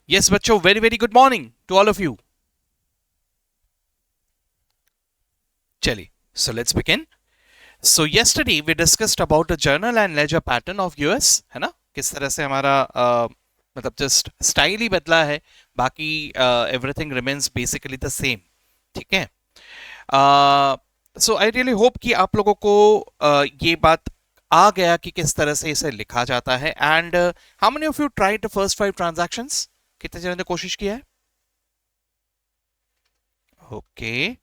Yes बच्चों, very very good morning to all of you. चलिए, so let's begin. So yesterday we discussed about the journal and ledger pattern of US, है ना। किस तरह से हमारा मतलब जस्ट स्टाइल ही बदला है, बाकी everything remains basically the same. ठीक है। सो आई रियली होप कि आप लोगों को ये बात आ गया कि किस तरह से इसे लिखा जाता है। And how many of you tried the first 5 transactions? कितने जनों ने कोशिश किया है? ओके,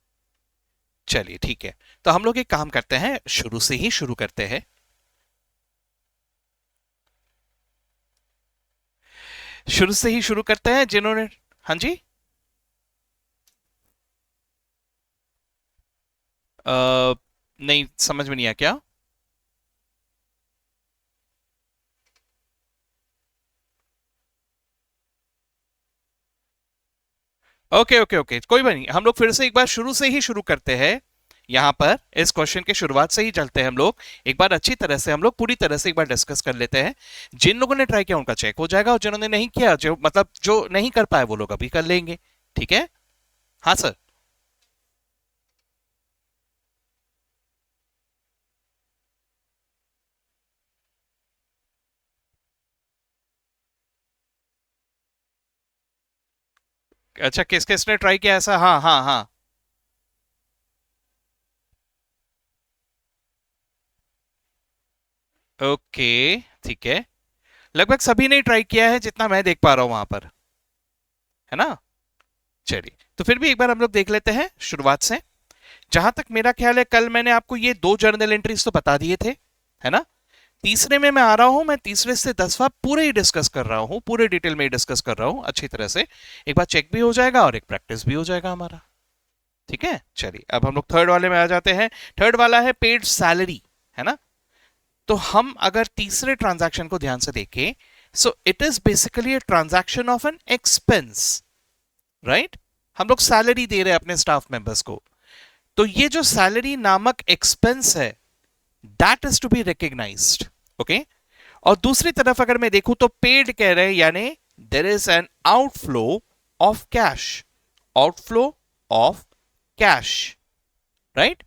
चलिए ठीक है। तो हम लोग एक काम करते हैं, शुरू से ही शुरू करते हैं। शुरू से ही शुरू करते हैं जिन्होंने, हाँ जी, नहीं समझ में नहीं आया क्या? ओके ओके ओके, कोई बात नहीं, हम लोग फिर से एक बार शुरू से ही शुरू करते हैं। यहां पर इस क्वेश्चन के शुरुआत से ही चलते हैं हम लोग। एक बार अच्छी तरह से हम लोग पूरी तरह से एक बार डिस्कस कर लेते हैं। जिन लोगों ने ट्राई किया उनका चेक हो जाएगा, और जिन्होंने नहीं किया, जो मतलब जो नहीं कर पाए, वो लोग अभी कर लेंगे। ठीक है। हाँ सर। अच्छा, किस किसने ट्राई किया ऐसा? हाँ हाँ हाँ। ओके, ठीक है। लगभग सभी ने ट्राई किया है जितना मैं देख पा रहा हूं वहां पर, है ना। चलिए, तो फिर भी एक बार हम लोग देख लेते हैं शुरुआत से। जहां तक मेरा ख्याल है, कल मैंने आपको ये 2 जर्नल एंट्रीज तो बता दिए थे, है ना। तीसरे में मैं आ रहा हूं, मैं तीसरे से 10वां पूरे ही डिस्कस कर रहा हूं, पूरे डिटेल में ही डिस्कस कर रहा हूं अच्छी तरह से। एक बार चेक भी हो जाएगा और एक प्रैक्टिस भी हो जाएगा हमारा। ठीक है। चलिए, अब हम लोग थर्ड वाले में आ जाते हैं। थर्ड वाला है पेड सैलरी, है ना। तो हम अगर तीसरे ट्रांजैक्शन को ध्यान से देखें, सो it is basically a transaction of an expense, right. हम लोग सैलरी दे रहे हैं अपने स्टाफ मेंबर्स को। तो ये जो सैलरी नामक एक्सपेंस है, that is to be recognized. Okay. और दूसरी तरफ अगर मैं देखूं तो पेड कह रहे हैं, यानी there is an outflow of cash, outflow of cash, right.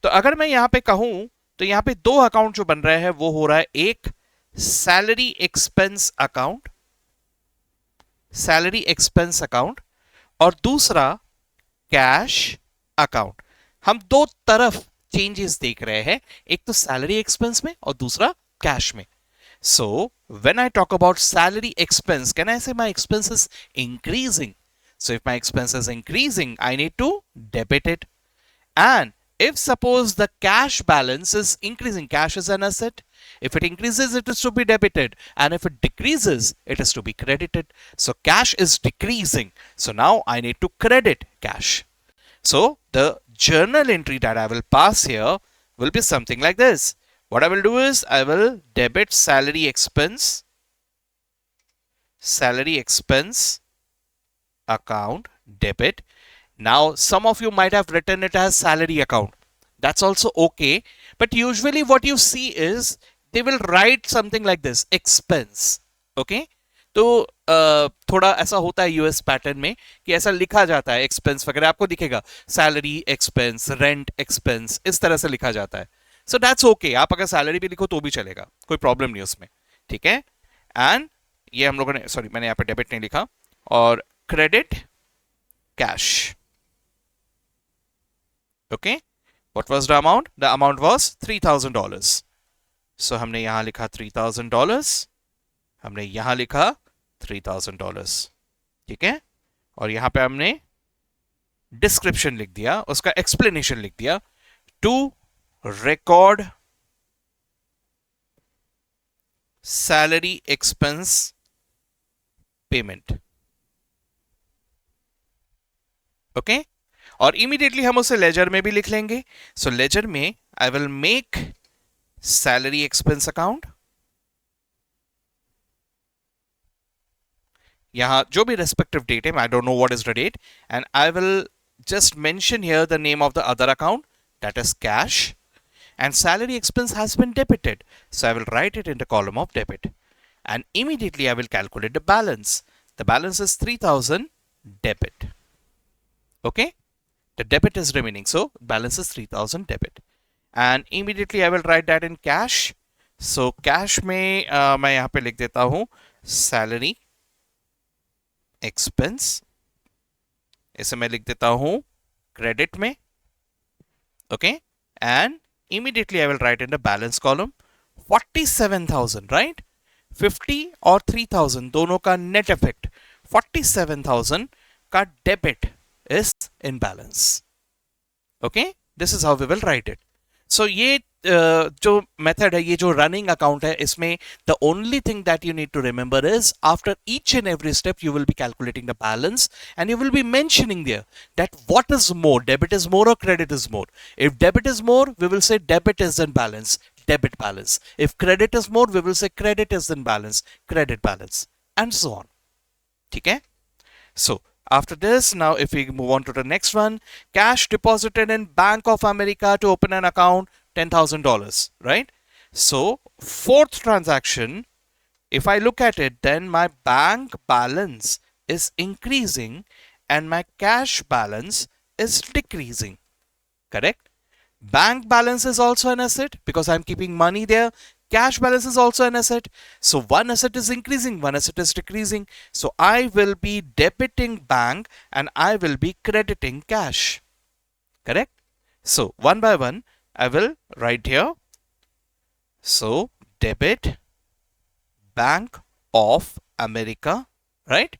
तो अगर मैं यहां पे कहूं, तो यहां पे दो अकाउंट जो बन रहे हैं वो हो रहा है, एक salary expense account, salary expense account, और दूसरा कैश अकाउंट। हम दो तरफ चेंजेस देख रहे हैं, एक तो सैलरी एक्सपेंस में और दूसरा कैश में। So when I talk about salary expense, can I say my expense is increasing? So if my expense is increasing, I need to debit it. And if suppose the cash balance is increasing, cash is an asset. If it increases, it is to be debited. And if it decreases, it is to be credited. So cash is decreasing. So now I need to credit cash. So the journal entry that I will pass here will be something like this. What I will do is I will debit salary expense account, debit. Now some of you might have written it as salary account. That's also okay. But usually what you see is they will write something like this, expense. Okay. तो थोड़ा ऐसा होता है US pattern में कि ऐसा लिखा जाता है, एक्सपेंस वगैरह आपको दिखेगा, सैलरी एक्सपेंस, रेंट एक्सपेंस, इस तरह से लिखा जाता है। सो दैट्स ओके, आप अगर सैलरी भी लिखो तो भी चलेगा, कोई प्रॉब्लम नहीं उसमें। ठीक है। एंड ये हम लोगों ने, सॉरी मैंने यहाँ पे डेबिट नहीं लिखा, और credit cash. Okay. What was the amount? The amount was $3,000. So हमने यहां लिखा $3,000, हमने यहां लिखा $3,000। ठीक है। और यहां पे हमने डिस्क्रिप्शन लिख दिया, उसका एक्सप्लेनेशन लिख दिया, to record salary expense payment. Okay. और इमीडिएटली हम उसे लेजर में भी लिख लेंगे। सो लेजर में I will make salary expense account, यहां जो भी रेस्पेक्टिव डेट है, I don't know what is the date, and I विल just mention here the name of the other account, that is cash, and salary expense has been debited, so I will write it in the column of debit, and immediately I will calculate the balance. The balance is 3000 debit. Okay, the debit is remaining, so balance is 3000 debit. And immediately I will write that in cash. So cash में मैं यहाँ पे लिख देता हूँ salary expense, इसे मैं लिख देता हूँ credit में. Okay, and immediately I will write in the balance column 47,000, right? 50 और 3000 दोनों का net effect 47,000 का debit is in balance. Okay, this is how we will write it. So ये जो method है, ये जो running account है, इसमें the only thing that you need to remember is after each and every step you will be calculating the balance and you will be mentioning there that what is more, debit is more or credit is more. If debit is more, we will say debit is in balance, debit balance. If credit is more, we will say credit is in balance, credit balance, and so on. Okay? So after this, now if we move on to the next one, cash deposited in Bank of America to open an account, $10,000, right? So fourth transaction, if I look at it, then my bank balance is increasing and my cash balance is decreasing, correct? Bank balance is also an asset because I'm keeping money there. Cash balance is also an asset. So one asset is increasing, one asset is decreasing. So I will be debiting bank and I will be crediting cash. Correct? So one by one, I will write here. So debit Bank of America, right?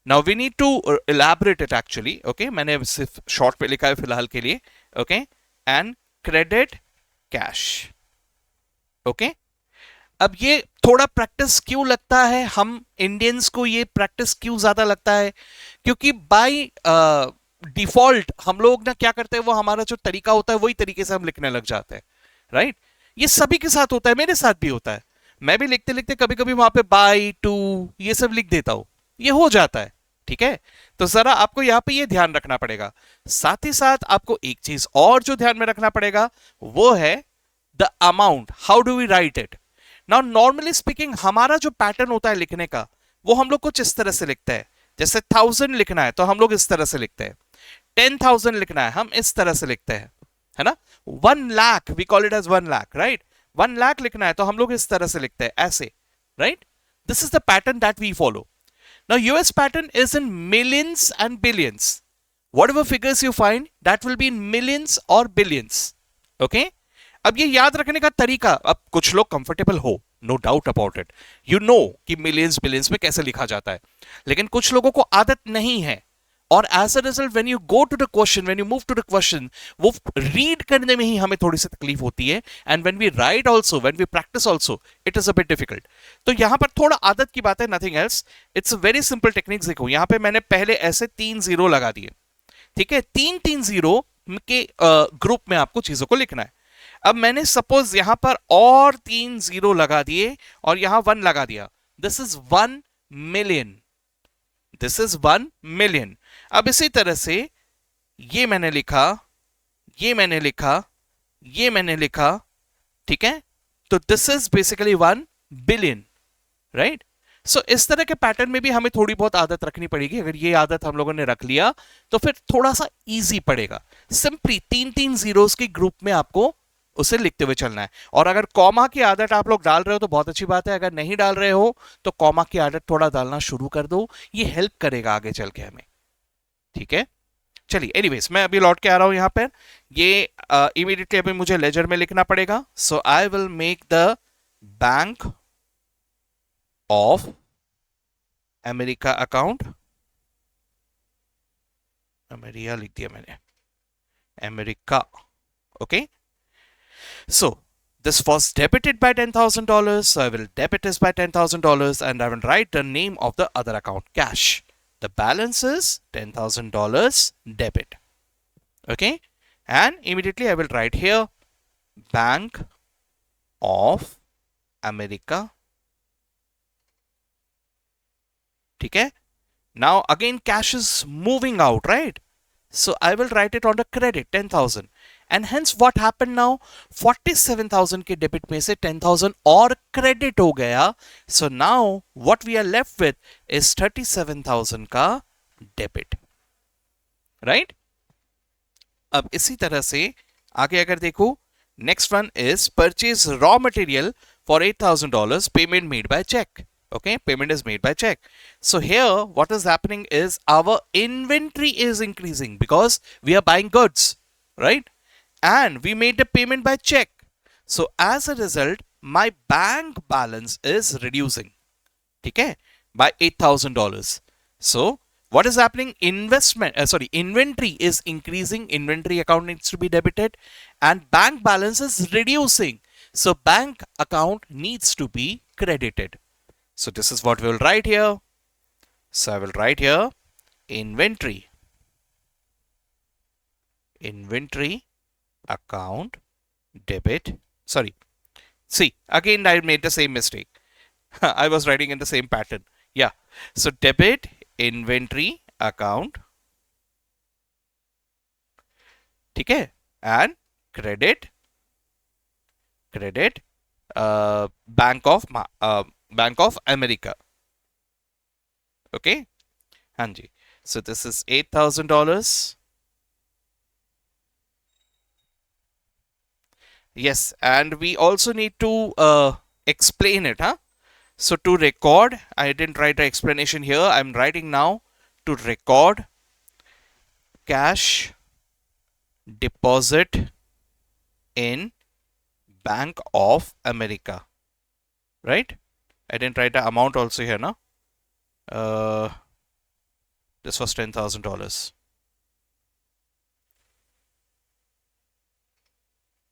Now we need to elaborate it actually. Okay, मैंने सिर्फ short पे लिखा है फिलहाल के लिए. Okay, and credit cash. Okay. अब ये थोड़ा प्रैक्टिस क्यों लगता है, हम इंडियंस को ये प्रैक्टिस क्यों ज्यादा लगता है, क्योंकि बाय डिफॉल्ट हम लोग ना क्या करते हैं, वो हमारा जो तरीका होता है वही तरीके से हम लिखने लग जाते हैं, राइट? ये सभी के साथ होता है, मेरे साथ भी होता है. मैं भी लिखते लिखते कभी कभी वहां पे बाय टू ये सब लिख देता हूं, ये हो जाता है. ठीक है, तो जरा आपको यहां पे ये ध्यान रखना पड़ेगा. साथ ही साथ आपको एक चीज और जो ध्यान में रखना पड़ेगा वो है the amount. How do we write it? Now normally speaking हमारा जो पैटर्न होता है लिखने का वो हम लोग कुछ इस तरह से लिखते हैं. जैसे 1000 लिखना है तो हम लोग इस तरह से लिखते हैं. 10,000 लिखना है हम इस तरह से लिखते हैं, है ना? 1 lakh we call it as 1 lakh, right? 1 lakh लिखना है तो हम लोग इस तरह से लिखते हैं, ऐसे, right? This is the pattern that we follow. Now US pattern is in millions and billions. Whatever figures you find, that will be in millions or billions. Okay? अब ये याद रखने का तरीका, अब कुछ लोग कंफर्टेबल हो, no doubt about it, you know कि मिलियंस बिलियंस में कैसे लिखा जाता है, लेकिन कुछ लोगों को आदत नहीं है. और as a result when you go to the question, when you move to the question, वो रीड करने में ही हमें थोड़ी सी तकलीफ होती है. And when we write also, when we practice also, it is a bit difficult. तो यहां पर थोड़ा आदत की बात है, nothing else. It's a very simple technique. देखो यहां पे मैंने पहले ऐसे 3 जीरो लगा दिए, ठीक है? 3 जीरो के ग्रुप में आपको चीजों को लिखना है. अब मैंने सपोज यहां पर और 3 जीरो लगा दिए और यहां 1 लगा दिया. This is 1 million, this is 1 million. अब इसी तरह से ये मैंने लिखा, ये मैंने लिखा, ये मैंने लिखा, ठीक है? तो this is basically 1 billion, right? So इस तरह के पैटर्न में भी हमें थोड़ी बहुत आदत रखनी पड़ेगी. अगर ये आदत हम लोगों ने रख लिया तो फिर थोड़ा सा इजी पड़ेगा. सिंपली 3 जीरोस के ग्रुप में आपको उसे लिखते हुए चलना है. और अगर कॉमा की आदत आप लोग डाल रहे हो तो बहुत अच्छी बात है. अगर नहीं डाल रहे हो तो कॉमा की आदत थोड़ा डालना शुरू कर दो, ये हेल्प करेगा आगे चल के हमें. ठीक है, चलिए. एनीवेज मैं अभी लौट के आ रहा हूं यहां पर. ये इमीडिएटली अभी मुझे लेजर में लिखना पड़ेगा. So I will make the bank of America account. America लिख दिया मैंने, America. Okay, so this was debited by $10,000, so I will debit this by $10,000 and I will write the name of the other account, cash. The balance is $10,000 debit. Okay, and immediately I will write here Bank of America. ठीक है? Now again cash is moving out, right? So I will write it on the credit 10,000 And hence what happened now, 47,000 के debit में से 10,000 और credit हो गया. So now what we are left with is 37,000 का debit, right. अब इसी तरह से आगे अगर देखो, next one is purchase raw material for $8,000, payment made by check. Okay, payment is made by check. So here what is happening is our inventory is increasing because we are buying goods, right? And we made the payment by check. So as a result, my bank balance is reducing, okay, by $8,000. So what is happening? Inventory is increasing. Inventory account needs to be debited, and bank balance is reducing. So bank account needs to be credited. So this is what we will write here. So I will write here inventory account debit. Sorry. See, again I made the same mistake. I was writing in the same pattern. Yeah. So debit inventory account. Okay. And credit Bank of America. Okay. Hanji. So this is $8,000. Yes, and we also need to explain it, huh? So to record, I didn't write an explanation here. I'm writing now to record cash deposit in Bank of America, right? I didn't write the amount also here, no? This was $10,000.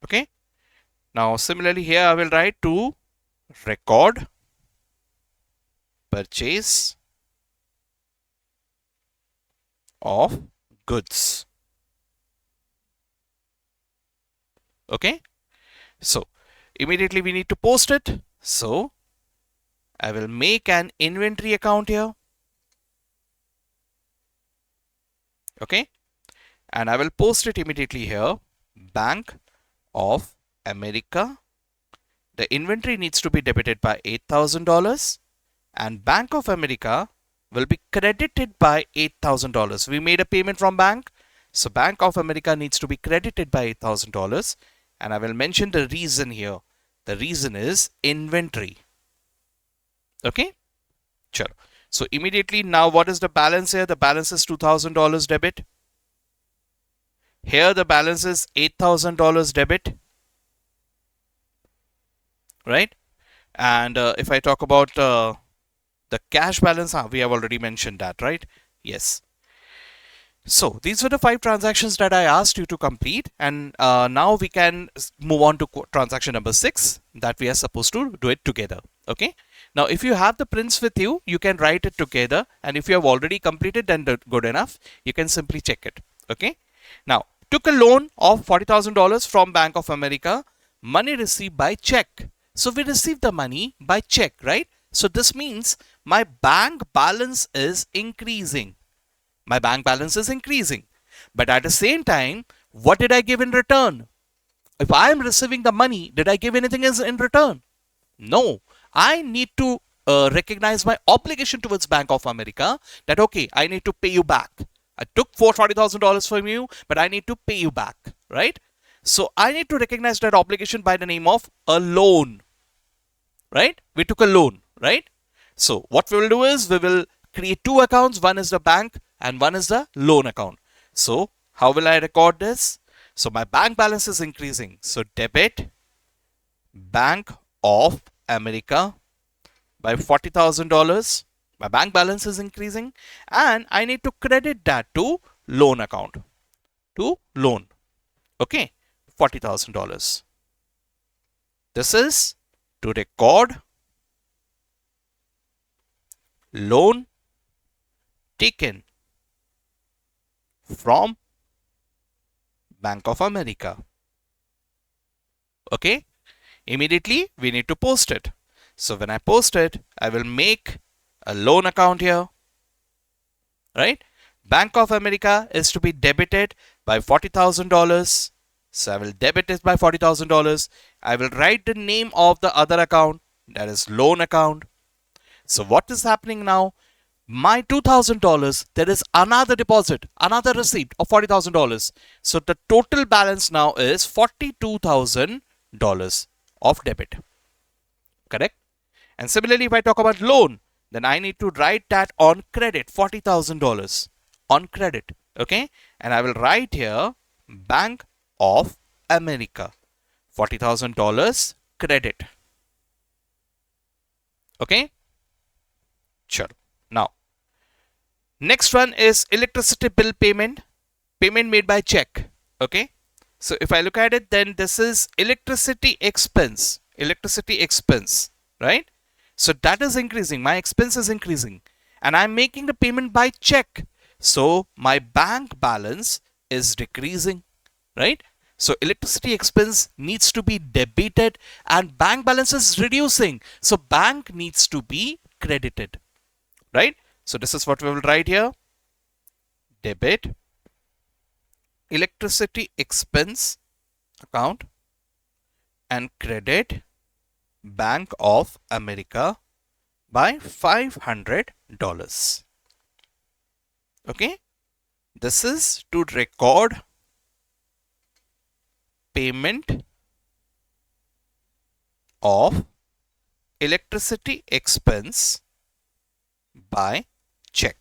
Okay. Now similarly here I will write to record purchase of goods. Okay. So immediately we need to post it. So I will make an inventory account here. Okay. And I will post it immediately here. Bank of America. The inventory needs to be debited by $8,000 and Bank of America will be credited by $8,000. We made a payment from bank. So Bank of America needs to be credited by $8,000. And I will mention the reason here. The reason is inventory. Okay. Sure. So immediately now what is the balance here? The balance is $2,000 debit. Here the balance is $8,000 debit. Right. And if I talk about the cash balance, we have already mentioned that, right? Yes. So these were the 5 transactions that I asked you to complete, and now we can move on to transaction number 6 that we are supposed to do it together. Okay. Now if you have the prints with you, you can write it together, and if you have already completed, then good enough. You can simply check it. Okay. Now took a loan of $40,000 from Bank of America. Money received by check. So we received the money by check, right? So this means my bank balance is increasing. My bank balance is increasing. But at the same time, what did I give in return? If I am receiving the money, did I give anything in return? No. I need to recognize my obligation towards Bank of America that, okay, I need to pay you back. I took $40,000 from you, but I need to pay you back, right? So I need to recognize that obligation by the name of a loan, right? We took a loan, right? So what we will do is we will create 2 accounts. One is the bank and one is the loan account. So how will I record this? So my bank balance is increasing. So debit Bank of America by $40,000. My bank balance is increasing and I need to credit that to loan account, to loan. Okay, $40,000. This is to record loan taken from Bank of America. Okay. Immediately we need to post it. So when I post it, I will make a loan account here, right? Bank of America is to be debited by $40,000 So I will debit it by $40,000. I will write the name of the other account, that is loan account. So what is happening now? My $2,000, there is another deposit, another receipt of $40,000. So the total balance now is $42,000 of debit. Correct? And similarly, if I talk about loan, then I need to write that on credit, $40,000 on credit. Okay? And I will write here Bank of America, $40,000 credit. Okay? Sure. Now, next one is electricity bill payment made by check. Okay? So if I look at it, then this is electricity expense, right? So that is increasing. My expense is increasing and I'm making the payment by check. So my bank balance is decreasing, right? So electricity expense needs to be debited and bank balance is reducing. So bank needs to be credited, right? So this is what we will write here. Debit electricity expense account and credit Bank of America by $500. Okay, this is to record payment of electricity expense by check.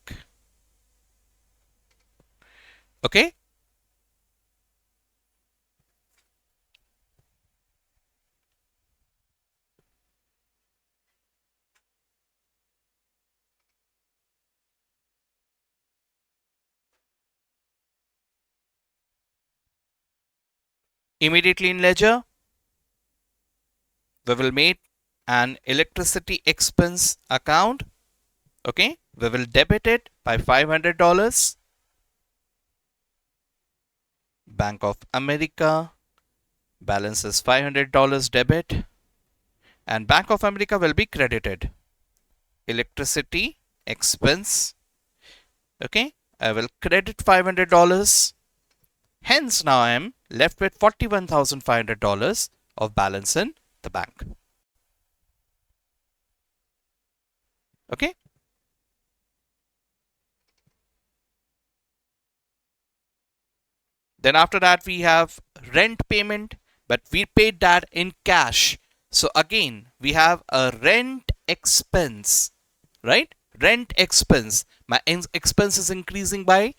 Okay. Immediately in ledger, we will make an electricity expense account. Okay, we will debit it by $500. Bank of America, balance is $500 debit, and Bank of America will be credited. Electricity expense. Okay, I will credit $500. Hence, now I am left with $41,500 of balance in the bank. Okay. Then after that, we have rent payment, but we paid that in cash. So again, we have a rent expense, right? Rent expense. My expense is increasing by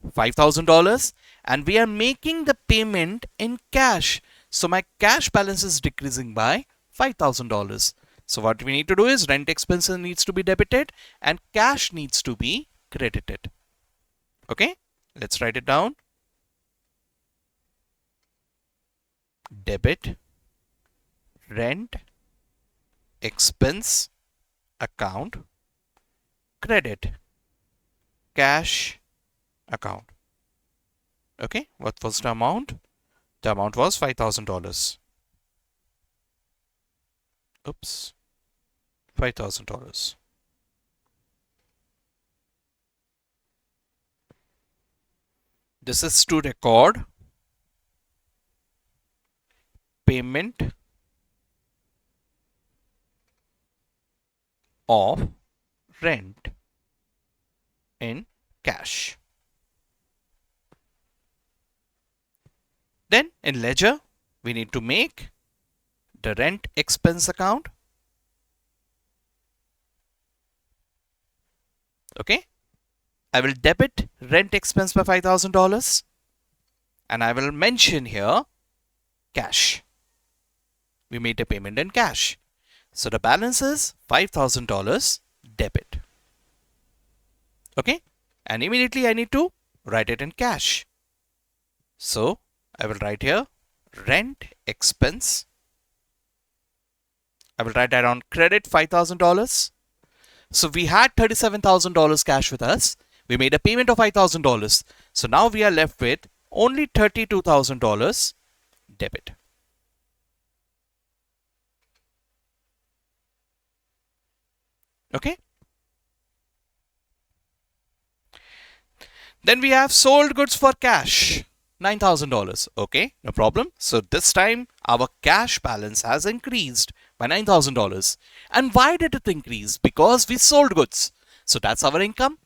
$5,000 and we are making the payment in cash. So my cash balance is decreasing by $5,000. So what we need to do is rent expense needs to be debited and cash needs to be credited. Okay, let's write it down. Debit rent expense account, credit cash account. Okay, what was the amount? The amount was $5,000. Oops, $5,000. This is to record payment of rent in cash. Then in ledger, we need to make the rent expense account. Okay, I will debit rent expense by $5,000 and I will mention here cash. We made a payment in cash. So the balance is $5,000 debit. Okay, and immediately I need to write it in cash. So I will write here rent expense. I will write that on credit $5,000. So we had $37,000 cash with us. We made a payment of $5,000. So now we are left with only $32,000 debit. Okay. Then we have sold goods for cash. $9,000. Okay, no problem. So this time our cash balance has increased by $9,000. And why did it increase? Because we sold goods. So that's our income.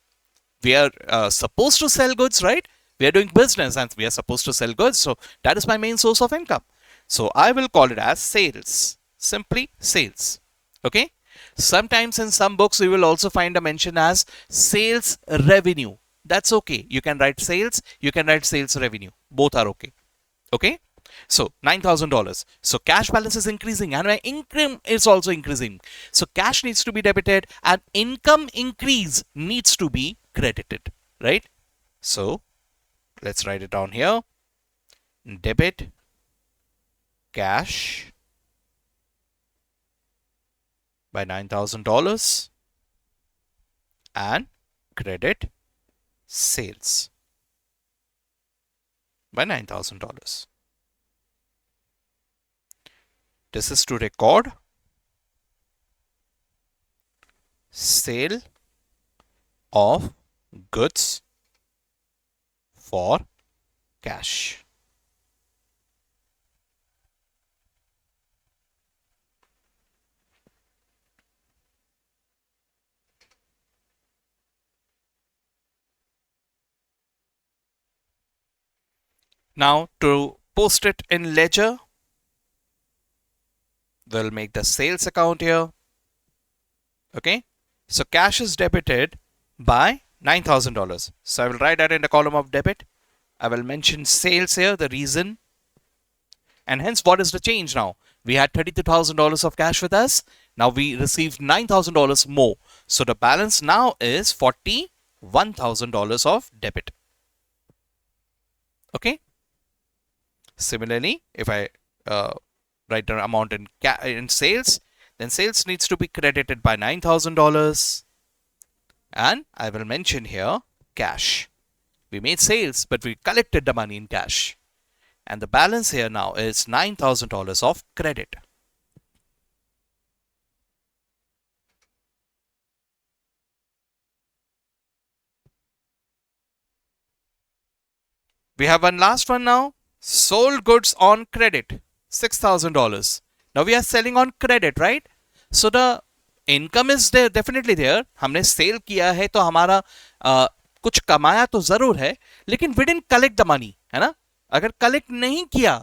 We are supposed to sell goods, right? We are doing business and we are supposed to sell goods. So that is my main source of income. So I will call it as sales. Simply sales. Okay. Sometimes in some books you will also find a mention as sales revenue. That's okay. You can write sales, you can write sales revenue. Both are okay. Okay. So $9,000. So cash balance is increasing and my income is also increasing. So cash needs to be debited and income increase needs to be credited, right? So let's write it down here. Debit cash by $9,000 and credit sales by $9,000. This is to record sale of goods for cash. Now to post it in ledger, we'll make the sales account here. Okay, so cash is debited by $9,000. So I will write that in the column of debit. I will mention sales here, the reason. And hence, what is the change now? We had $32,000 of cash with us. Now we received $9,000 more. So the balance now is $41,000 of debit. Okay. Similarly, if I write the amount in sales, then sales needs to be credited by $9,000. And I will mention here cash. We made sales, but we collected the money in cash. And the balance here now is $9,000 of credit. We have one last one now. Sold goods on credit, $6,000. Now we are selling on credit, right? So the income is there, definitely there. हमने cell किया है तो हमारा कुछ कमाया तो जरूर है, लेकिन we didn't collect the money, है ना? अगर कलेक्ट नहीं किया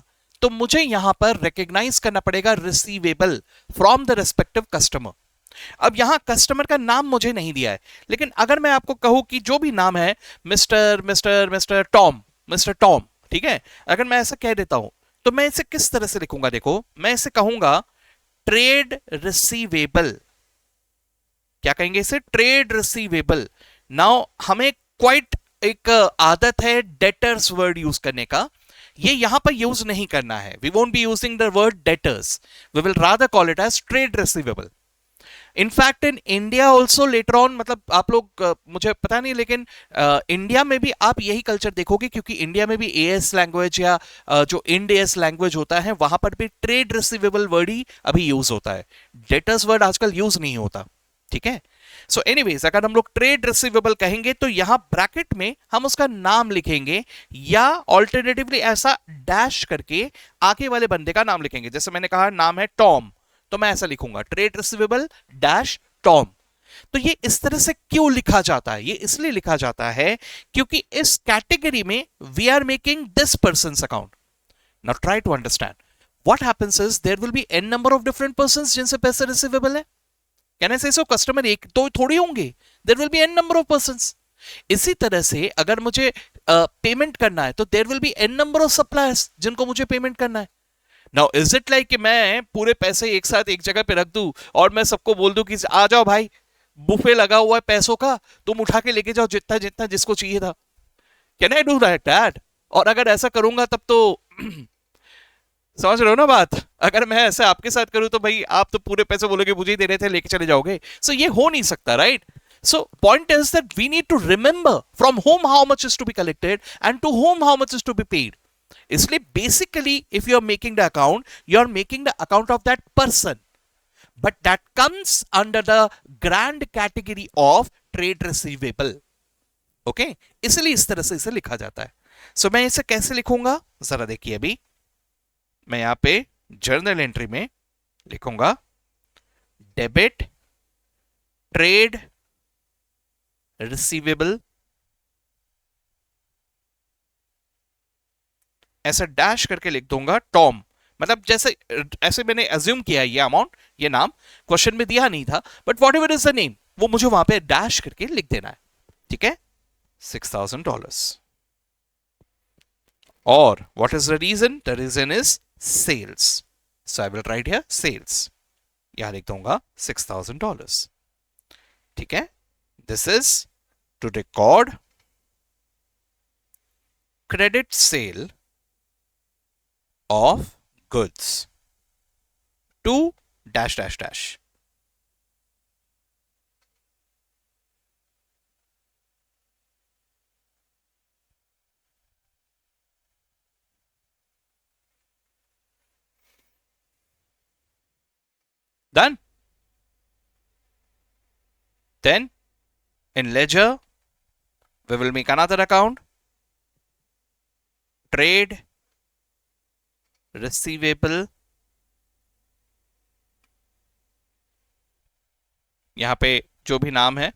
तो मुझे यहां पर रिकॉग्नाइज करना पड़ेगा receivable from the respective customer. अब यहां कस्टमर का नाम मुझे नहीं दिया है, लेकिन अगर मैं आपको कहूं कि जो भी नाम है mister mister mister Tom, mister Tom, ठीक है, अगर मैं ऐसा कह देता हूं तो मैं इसे किस तरह से लिखूंगा? देखो, मैं इसे कहूंगा ट्रेड रिसीवेबल. क्या कहेंगे इसे? Trade receivable. नाउ हमें क्वाइट एक आदत है डेटर्स वर्ड यूज करने का. ये यहां पर यूज नहीं करना है. We won't be using the word debtors, we will rather call it as trade receivable. In fact in India also later on, मतलब आप लोग मुझे पता नहीं, लेकिन इंडिया में भी आप यही कल्चर देखोगे, क्योंकि इंडिया में भी एएस लैंग्वेज या जो इंड एस लैंग्वेज होता है वहां पर भी ट्रेड रिसीवेबल वर्ड ही अभी यूज होता है. डेटर्स वर्ड आजकल यूज नहीं होता. ठीक है. सो एनीवेज, अगर हम लोग ट्रेड रिसीवेबल कहेंगे तो यहां ब्रैकेट में हम उसका नाम लिखेंगे, या ऑल्टरनेटिवली ऐसा डैश करके आगे वाले बंदे का नाम लिखेंगे. जैसे मैंने कहा नाम है टॉम, तो मैं ऐसा लिखूंगा ट्रेड रिसीवेबल डैश टॉम. तो ये इस तरह से क्यों लिखा जाता है? ये इसलिए लिखा जाता है क्योंकि इस कैटेगरी में we are making this persons account. Now try to understand what happens is there will be an number of different persons जिनसे पैसे रिसीवेबल है. कैन आई से सो? कस्टमर एक तो थोड़ी होंगे, there will be an number of persons. इसी तरह से अगर मुझे पेमेंट करना है तो there will be an number of suppliers जिनको मुझे पेमेंट करना है. नाउ इज इट लाइक कि मैं पूरे पैसे एक साथ एक जगह पे रख दूं और मैं सबको बोल दूं कि आ जाओ भाई, बुफे लगा हुआ है पैसों का, तुम उठा के लेके जाओ जितना जितना जिसको चाहिए था. Can I do that? और अगर ऐसा करूंगा तब तो समझ रहे हो ना बात? अगर मैं ऐसे आपके साथ करूं तो भाई आप तो पूरे पैसे बोलोगे मुझे ही दे रहे थे, लेके चले जाओगे. सो ये हो नहीं सकता, right? So point is that we need to remember from whom how much is to be collected and to whom how much is to be paid. इसलिए basically if you are making the account, you are making the account of that person, but that comes under the grand category of trade receivable. Okay, इसलिए इस तरह से इसे लिखा जाता है. सो मैं इसे कैसे लिखूंगा जरा देखिए। अभी मैं यहां पे जर्नल एंट्री में लिखूंगा डेबिट ट्रेड रिसीवेबल, ऐसा डैश करके लिख दूंगा टॉम, मतलब जैसे ऐसे मैंने अज्यूम किया ये अमाउंट, ये नाम क्वेश्चन में दिया नहीं था, but what ever is the name वो मुझे वहां पे डैश करके लिख देना है, ठीक है। $6,000। और what is the reason? The reason is sales. So I will write here sales. यहां लिख दूंगा $6,000, ठीक है। This is to record credit sale of goods to dash dash dash. Done. Then in ledger we will make another account, trade receivable, यहां पे जो भी नाम है,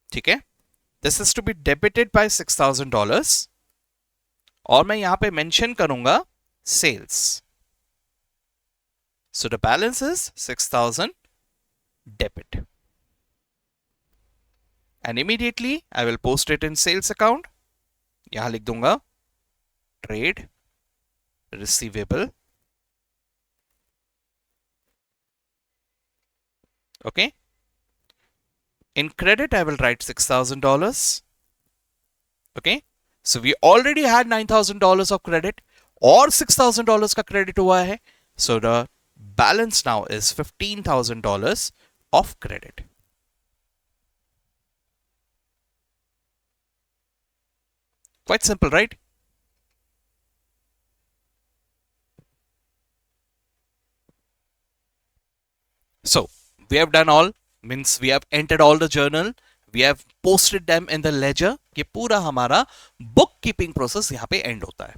ठीक है। This is to be debited by $6,000 और मैं यहां पे मेंशन करूंगा sales. So the balance is 6,000 debit, and immediately I will post it in sales account. यहां लिख दूंगा trade receivable, okay. In credit I will write $6,000, okay. So we already had $9,000 of credit और $6,000 का credit हुआ है, so the balance now is $15,000 of credit. Quite simple, right? So we have done all, means we have entered all the journal, we have posted them in the ledger. ये पूरा हमारा book keeping process यहाँ पे and होता है,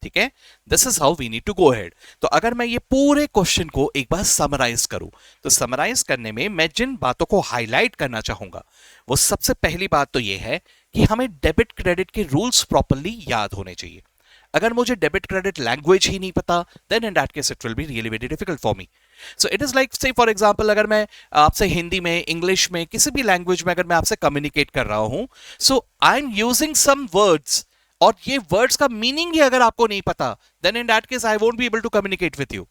ठीक है। This is how we need to go ahead. तो अगर मैं ये पूरे क्वेश्चन को एक बार समराइज करूं, तो समराइज करने में मैं जिन बातों को हाईलाइट करना चाहूंगा, वो सबसे पहली बात तो ये है कि हमें डेबिट क्रेडिट के रूल्स प्रॉपरली याद होने चाहिए। अगर मुझे डेबिट क्रेडिट लैंग्वेज ही नहीं पता, then in that case it will be really very difficult for me. So it is like, say for example, अगर मैं आपसे हिंदी में, इंग्लिश में, किसी भी लैंग्वेज में अगर मैं आपसे कम्युनिकेट कर रहा हूं, so I am using some words, और ये वर्ड्स का मीनिंग ही अगर आपको नहीं पता, then in that case I won't be able to communicate with you.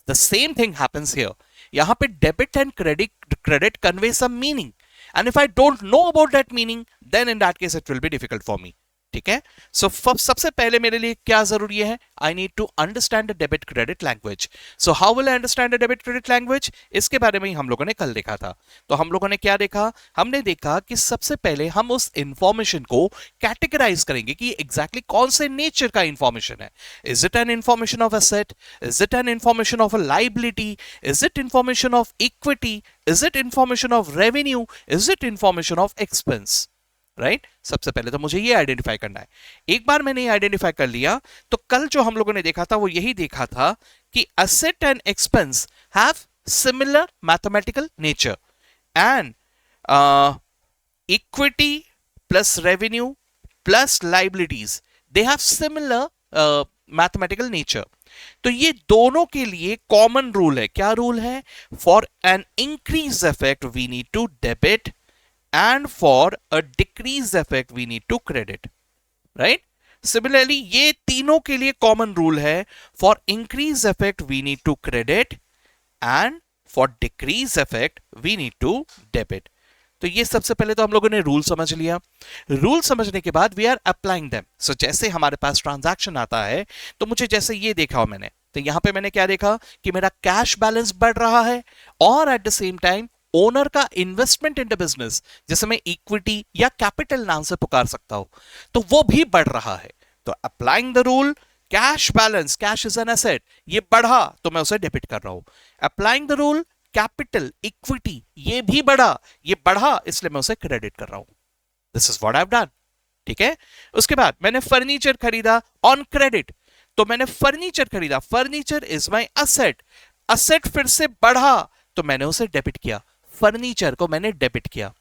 The same thing happens here. यहां पे debit and credit convey some meaning, and if I don't know about that meaning, then in that case it will be difficult for me, ठीक है। सो सबसे पहले मेरे लिए क्या जरूरी है? I need to understand the debit credit language. So how will I understand the debit credit language? इसके बारे में ही हम लोगों ने कल देखा था। तो हम लोगों ने क्या देखा? हमने देखा कि सबसे पहले हम उस इंफॉर्मेशन को कैटेगराइज करेंगे कि एग्जैक्टली कौन से नेचर का इंफॉर्मेशन है। Is it an information of asset? Is it an information of a liability? Is it information of equity? Is it information of revenue? Is it information of expense? Right? सबसे पहले तो मुझे ये identify करना है। एक बार मैंने ये आइडेंटिफाई कर लिया, तो कल जो हम लोगों ने देखा था वो यही देखा था कि asset and expense have similar mathematical nature, and equity plus revenue plus liabilities, they have similar mathematical nature. तो ये दोनों के लिए कॉमन रूल है। क्या रूल है? For an increase effect we need to debit, and for a decrease effect we need to credit, right? Similarly ये तीनों के लिए common rule है, for increase effect we need to credit and for decrease effect we need to debit। तो ये सबसे पहले तो हम लोगों ने रूल समझ लिया। रूल समझने के बाद वी आर अप्लाइंग देम। सो जैसे हमारे पास ट्रांजैक्शन आता है, तो मुझे जैसे ये देखा हो मैंने, तो यहां पे मैंने क्या देखा कि मेरा कैश बैलेंस बढ़ रहा है, और at the same time owner का इन्वेस्टमेंट इन द बिजनेस, जिसे मैं इक्विटी या कैपिटल नाम से पुकार सकता हूं, तो वो भी बढ़ रहा है। तो applying the rule, cash balance, cash is an asset, ये बढ़ा तो मैं उसे डेबिट कर रहा हूं। Applying the rule, capital, equity, ये भी बढ़ा, ये बढ़ा इसलिए मैं उसे क्रेडिट कर रहा हूं। This is what I have done, ठीक है। उसके बाद मैंने फर्नीचर खरीदा ऑन क्रेडिट, तो मैंने फर्नीचर खरीदा, furniture is my asset, asset फिर से बढ़ा तो मैंने उसे डेबिट किया, फर्नीचर को मैंने डेबिट किया।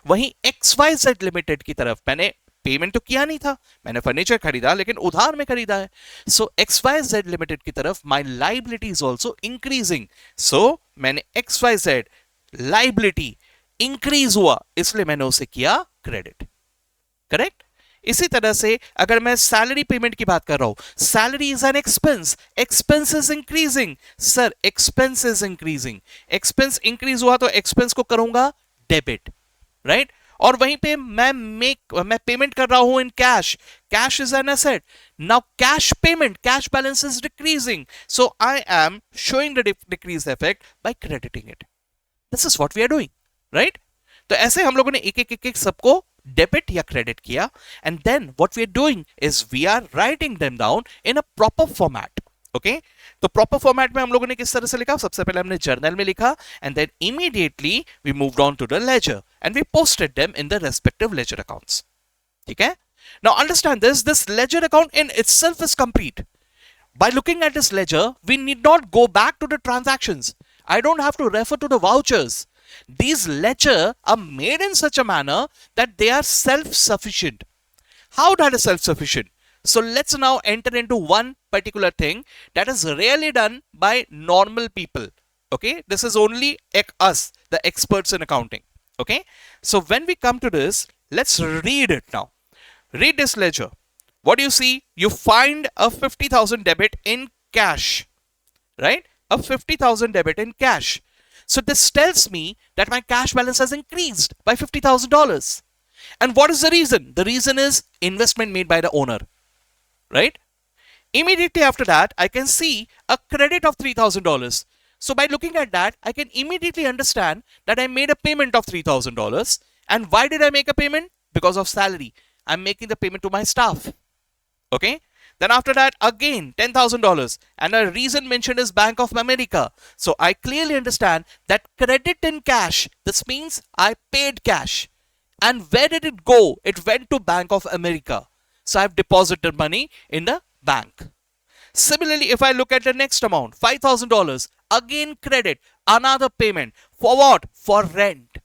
वहीं XYZ लिमिटेड की तरफ मैंने पेमेंट तो किया नहीं था, मैंने फर्नीचर खरीदा लेकिन उधार में खरीदा है, सो XYZ लिमिटेड की तरफ my liability is also increasing, so मैंने XYZ लाइबिलिटी इंक्रीज हुआ इसलिए मैंने उसे किया क्रेडिट। करेक्ट। इसी तरह से अगर मैं सैलरी पेमेंट की बात कर रहा हूं, salary is an expense, expense is increasing, sir expense is increasing, expense increase हुआ तो एक्सपेंस को करूंगा डेबिट, राइट। और वहीं पे मैं पेमेंट कर रहा हूं in cash, cash is an asset, now cash payment, cash balance is decreasing, so I am showing the decrease effect by crediting it. This is what we are doing, right. तो ऐसे हम लोगों ने एक एक एक सबको डेबिट या क्रेडिट किया, and then what we are doing is we are writing them down in a proper format. Okay, तो प्रॉपर फॉर्मेट में हम लोगों ने किस तरह से लिखा, सबसे पहले हमने जर्नल में लिखा, and then immediately we moved on to the ledger and we posted them in the respective ledger accounts. ठीक है। Now understand this ledger account in itself is complete. By looking at this ledger, we need not go back to the transactions. I don't have to refer to the vouchers. These ledger are made in such a manner that they are self-sufficient. How that is self-sufficient? So let's now enter into one particular thing that is rarely done by normal people. Okay, this is only us, the experts in accounting. Okay, so when we come to this, let's read it now. Read this ledger. What do you see? You find a 50,000 debit in cash, right? A 50,000 debit in cash. So this tells me that my cash balance has increased by $50,000. And what is the reason? The reason is investment made by the owner, right? Immediately after that, I can see a credit of $3,000. So by looking at that, I can immediately understand that I made a payment of $3,000. And why did I make a payment? Because of salary. I'm making the payment to my staff. Okay, then after that again $10,000, and a reason mentioned is Bank of America. So I clearly understand that credit in cash, this means I paid cash. And where did it go? It went to Bank of America. So I've deposited money in the bank. Similarly, if I look at the next amount, $5,000, again credit, another payment. For what? For rent.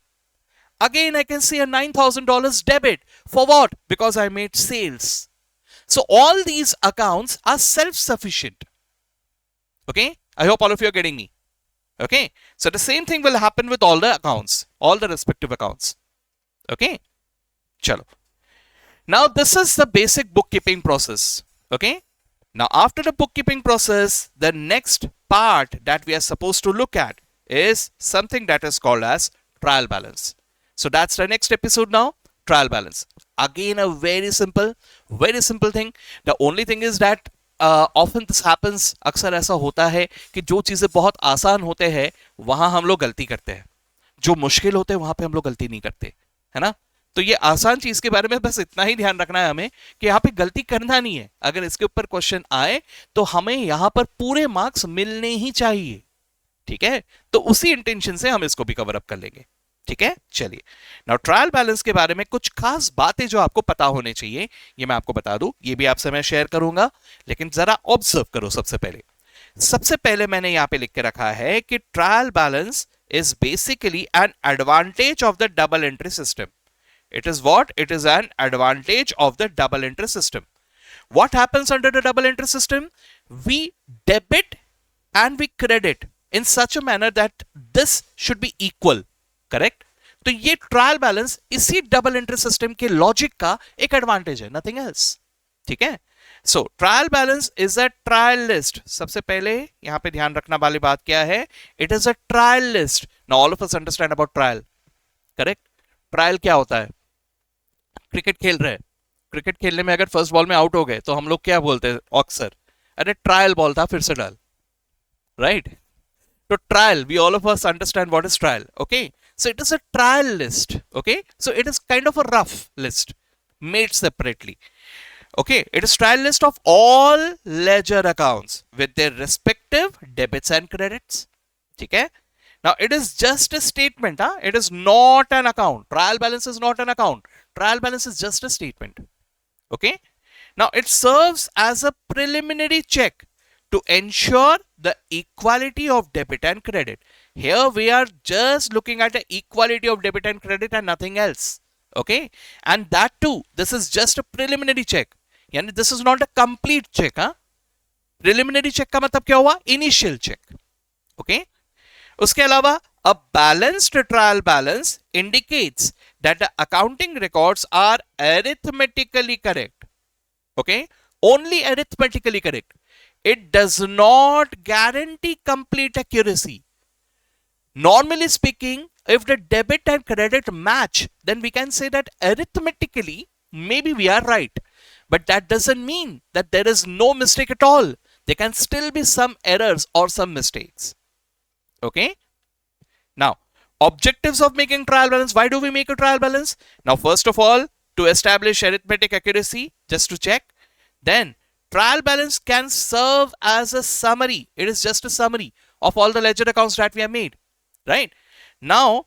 Again I can see a $9,000 debit. For what? Because I made sales. So all these accounts are self-sufficient. Okay, I hope all of you are getting me. Okay, so the same thing will happen with all the accounts, all the respective accounts. Okay, chalo. Now this is the basic bookkeeping process. Okay, now after the bookkeeping process, the next part that we are supposed to look at is something that is called as trial balance. So that's the next episode now, trial balance. Again a very simple thing. The only thing is that often this happens, अक्सर ऐसा होता है कि जो चीजें बहुत आसान होते हैं वहां हम लोग गलती करते हैं, जो मुश्किल होते हैं वहां पे हम लोग गलती नहीं करते, है ना। तो ये आसान चीज के बारे में बस इतना ही ध्यान रखना है हमें कि यहाँ पे गलती करना नहीं है। अगर इसके ऊपर क्वेश्चन आए तो हमें यहाँ पर पूरे मार्क्स मिलने ही चाहिए। ठीक है, तो उसी इंटेंशन से हम इसको भी कवर अप कर लेंगे। ठीक है, चलिए नाउ ट्रायल बैलेंस के बारे में कुछ खास बातें जो आपको पता होने चाहिए ये मैं आपको बता दूं, ये भी आपसे मैं शेयर करूंगा, लेकिन जरा ऑब्जर्व करो। सबसे पहले मैंने यहां पे लिख के रखा है कि trial balance is basically an advantage of the double entry system. It is what? It is an advantage of the double entry system. What happens under the double entry system? We debit and we credit in such a manner that this should be equal. Correct. तो ये trial balance इसी double entry system के logic का एक advantage है, nothing else. ठीक है, so trial balance is a trial list. सबसे पहले यहां पे ध्यान रखना वाली बात क्या है? It is a trial list. Now all of us understand about trial. Correct. Trial क्या होता है? क्रिकेट खेल रहे हैं, क्रिकेट खेलने में अगर फर्स्ट बॉल में आउट हो गए तो हम लोग क्या बोलते हैं अक्सर? अरे ट्रायल बॉल था, फिर से डाल, राइट। तो trial, we all of us understand what is trial. Okay, so it is a trial list. Okay, so it is kind of a rough list made separately. Okay, it is trial list of all ledger accounts with their respective debits and credits. ठीक है, now it is just a statement. It is not an account. Trial balance is not an account. Trial balance is just a statement. Okay. Now it serves as a preliminary check to ensure the equality of debit and credit. Here we are just looking at the equality of debit and credit and nothing else. Okay. And that too, this is just a preliminary check. Yani this is not a complete check. Huh? Preliminary check का मतलब क्या हुआ? Initial check. Okay. उसके अलावा a balanced trial balance indicates that the accounting records are arithmetically correct. Okay, only arithmetically correct. It does not guarantee complete accuracy. Normally speaking, if the debit and credit match, then we can say that arithmetically maybe we are right, but that doesn't mean that there is no mistake at all. There can still be some errors or some mistakes. Okay. Now, objectives of making trial balance. Why do we make a trial balance? Now, first of all, to establish arithmetic accuracy, just to check. Then, trial balance can serve as a summary. It is just a summary of all the ledger accounts that we have made. Right? Now,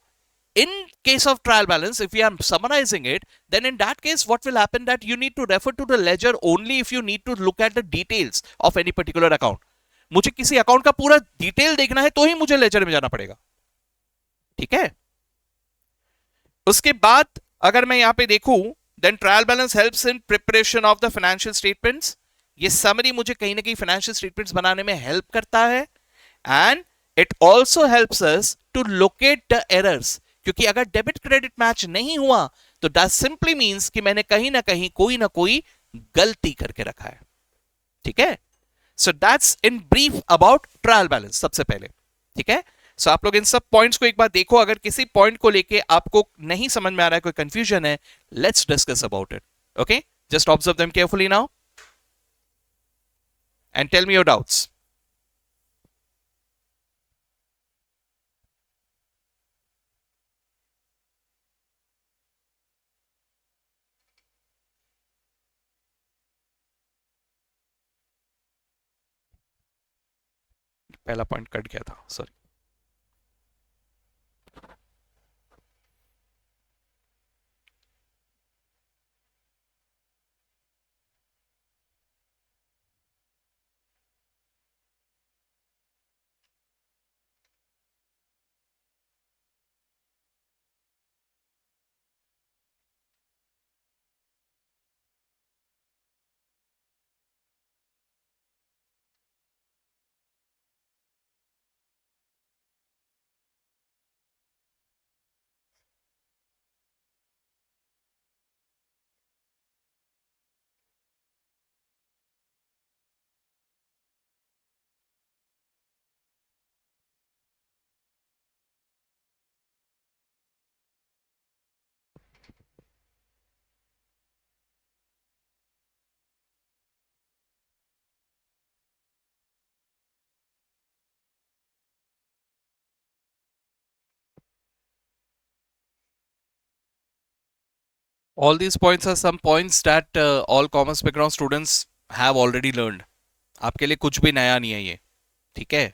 in case of trial balance, if we are summarizing it, then in that case, what will happen that you need to refer to the ledger only if you need to look at the details of any particular account. मुझे किसी account का पूरा detail देखना है तो ही मुझे laser में जाना पड़ेगा. ठीक है. उसके बाद अगर मैं यहां पे देखूं, then trial balance helps in preparation of the financial statements. ये समरी मुझे कहीं ना कहीं फाइनेंशियल स्टेटमेंट्स बनाने में हेल्प करता है. And it also helps us to locate the errors, क्योंकि अगर डेबिट क्रेडिट मैच नहीं हुआ तो दैट सिंपली मींस कि मैंने कहीं ना कोई गलती करके रखा है. ठीक है. So that's in brief about trial balance. सबसे पहले ठीक है. सो आप लोग इन सब पॉइंट्स को एक बार देखो. अगर किसी पॉइंट को लेके आपको नहीं समझ में आ रहा है, कोई कंफ्यूजन है, let's discuss about it. Okay, just observe them carefully now and tell me your doubts. पहला पॉइंट कट गया था, sorry. All these points are some points that all commerce background students have already learned. आपके लिए कुछ भी नया नहीं है ये. ठीक है.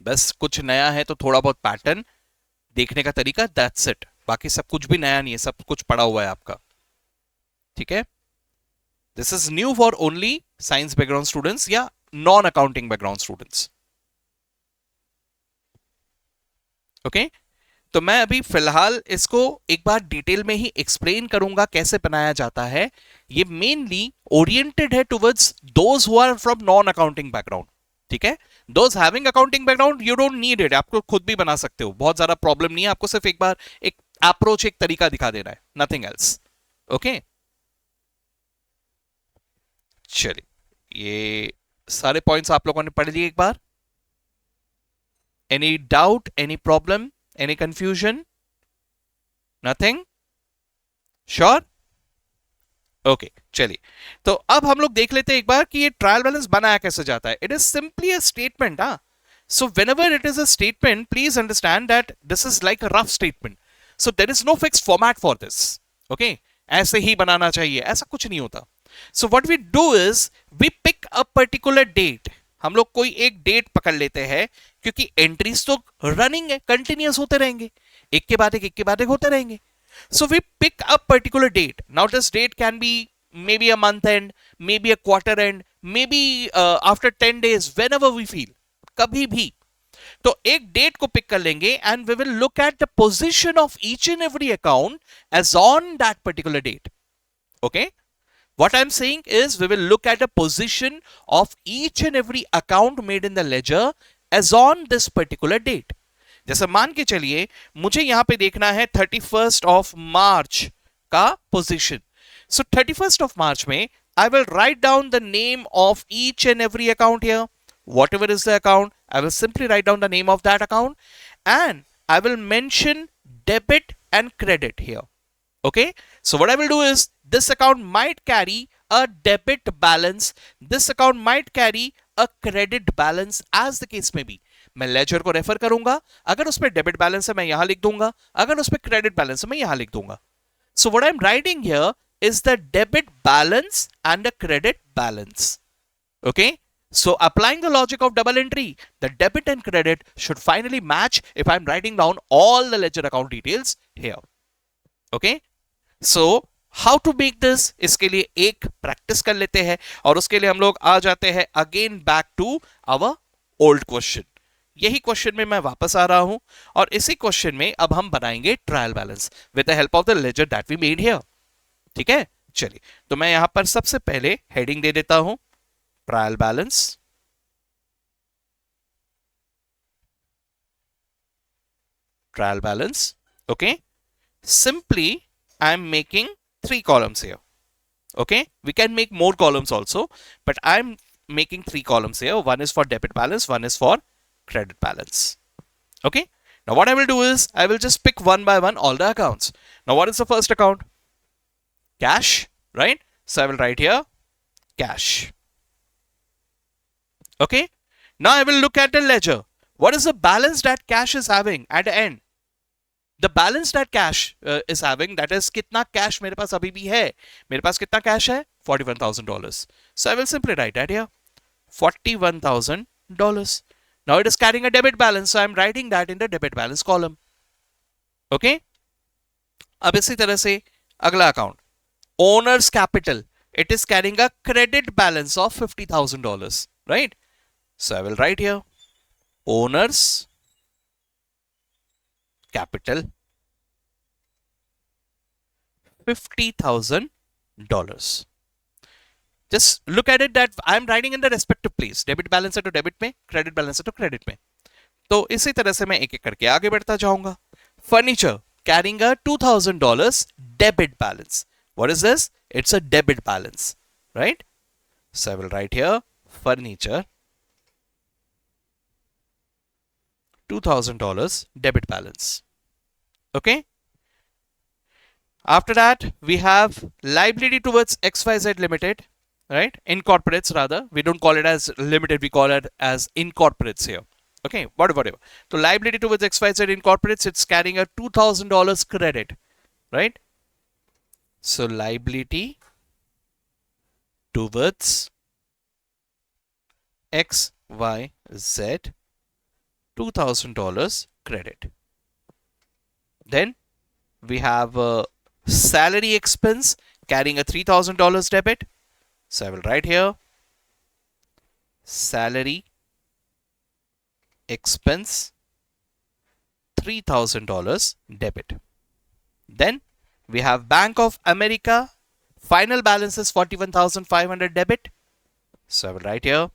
बस कुछ नया है तो थोड़ा बहुत पैटर्न देखने का तरीका, दैट्स इट. बाकी सब कुछ भी नया नहीं है, सब कुछ पड़ा हुआ है आपका. ठीक है. This is new for only science background students या non accounting background students. Okay. तो मैं अभी फिलहाल इसको एक बार डिटेल में ही एक्सप्लेन करूंगा कैसे बनाया जाता है. ये मेनली ओरिएंटेड है towards those who are from non accounting background. ठीक है. Those having accounting background you don't need it, आपको खुद भी बना सकते हो, बहुत ज्यादा प्रॉब्लम नहीं है. आपको सिर्फ एक बार एक अप्रोच, एक तरीका दिखा देना है, नथिंग एल्स. ओके. चलिए, ये सारे पॉइंट्स आप लोगों ने पढ़ लिए एक बार. Any doubt, any problem, any confusion? Nothing? Sure? Okay, चलिए. तो अब हम लोग देख लेते हैं एक बार कि ये ट्रायल बैलेंस बनाया कैसे जाता है. It is simply a statement. So whenever it is a statement, please understand that this is like a rough statement. So there is no fixed format for this. Okay, ऐसे ही बनाना चाहिए, ऐसा कुछ नहीं होता. So what we do is we pick a particular date. हम लोग कोई एक डेट पकड़ लेते हैं, क्योंकि एंट्रीज तो रनिंग है, कंटिन्यूअस होते रहेंगे, एक के बाद एक होते रहेंगे. So we pick a particular date. Now this date can be maybe a month end, maybe a quarter end, maybe after 10 days, whenever we feel, कभी भी. तो एक डेट को पिक कर लेंगे and we will look at the position of each and every account as on that particular date. Okay, what I'm saying is we will look at the position of each and every account made in the ledger as on this particular date. जैसे मान के चलिए मुझे यहां पे देखना है 31st of March का position. So 31st of March में I will write down the name of each and every account here. Whatever is the account, I will simply write down the name of that account and I will mention debit and credit here. Okay, so what I will do is this account might carry a debit balance, this account might carry a credit balance as the case may be. मैं laser को refer करूंगा, अगर उसमें debit balance है मैं यहां लिख दूंगा, अगर उसमें क्रेडिट बैलेंस है मैं यहां लिख दूंगा. So what I'm writing here is the debit balance and the credit balance. Okay, so applying the logic of double entry, the debit and credit should finally match if I'm writing down all the ledger account details here. Okay, so how to make this, इसके लिए एक practice कर लेते हैं और उसके लिए हम लोग आ जाते हैं again back to our old question. यही क्वेश्चन में मैं वापस आ रहा हूं और इसी क्वेश्चन में अब हम बनाएंगे trial balance with the help of the ledger that we made here. ठीक है, चलिए तो मैं यहां पर सबसे पहले हेडिंग दे देता हूं trial balance. Trial balance. Okay, simply I am making 3 columns here. Okay, we can make more columns also, but I'm making 3 columns here. One is for debit balance, one is for credit balance. Okay, now what I will do is I will just pick one by one all the accounts. Now what is the first account? Cash, right? So I will write here cash. Okay, now I will look at the ledger. What is the balance that cash is having at the end? The balance that cash is having, that is कितना cash मेरे पास अभी भी है. मेरे पास कितना cash है? $41,000. So I will simply write that here, $41,000. Now it is carrying a debit balance, so I am writing that in the debit balance column. Okay, अब इसी तरह से अगला account, owner's capital, it is carrying a credit balance of $50,000, right? So I will write here owner's capital $50,000. Just look at it that I am writing in the respective place. Debit balance है तो debit में, credit balance है तो credit में. तो इसी तरह से मैं एक एक करके आगे बढ़ता जाऊंगा. Furniture carrying a $2,000 debit balance. What is this? It's a debit balance, right? So I will write here furniture $2,000 debit balance. Okay. After that, we have liability towards XYZ Limited, right? Incorporates rather. We don't call it as limited, we call it as incorporates here. Okay, whatever. So liability towards XYZ Incorporates, it's carrying a $2,000 credit, right? So liability towards XYZ $2,000 credit. Then we have a salary expense carrying a $3,000 debit. So I will write here salary expense $3,000 debit. Then we have Bank of America, final balance is 41,500 debit. So I will write here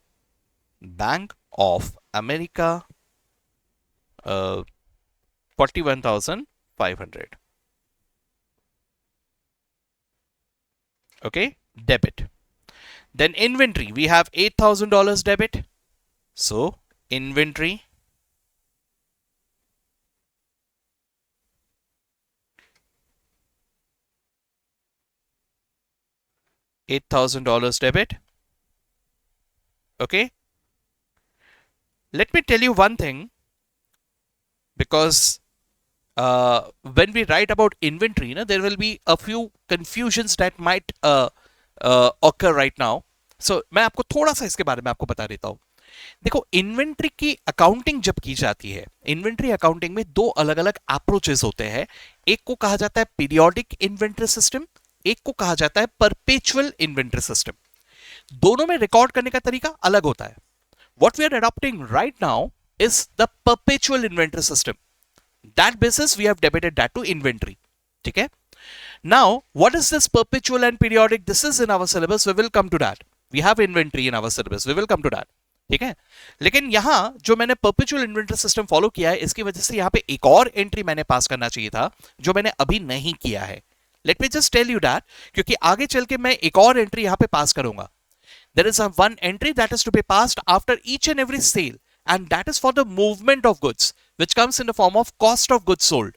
Bank of America 41,500. Okay, debit. Then inventory, we have $8,000 debit. So inventory $8,000 debit. Okay, let me tell you one thing, because when we write about inventory, there will be a few confusions that might occur right now. So मैं आपको थोड़ा सा इसके बारे में आपको बता देता हूँ. देखो, इन्वेंट्री की अकाउंटिंग जब की जाती है, इन्वेंट्री अकाउंटिंग में दो अलग अलग अप्रोचेस होते हैं. एक को कहा जाता है पीरियोडिक इन्वेंट्री सिस्टम, एक को कहा जाता है परपेचुअल इन्वेंटरी सिस्टम। दोनों में रिकॉर्ड करने का तरीका अलग होता है। What we are adopting right now is the perpetual inventory system. That basis we have debited that to inventory. ठीक है? Now, what is this perpetual and periodic? This is in our syllabus. We will come to that. We have inventory in our syllabus. We will come to that. ठीक है? लेकिन यहां जो मैंने perpetual inventory system follow किया है, इसकी वजह से यहां पे एक और एंट्री मैंने पास करना चाहिए था जो मैंने अभी नहीं किया है। Let me just tell you that, क्योंकि आगे चल के मैं एक और एंट्री यहां पे पास करूंगा। There is a one entry that is to be passed after each and every sale, and that is for the movement of goods, which comes in the form of cost of goods sold.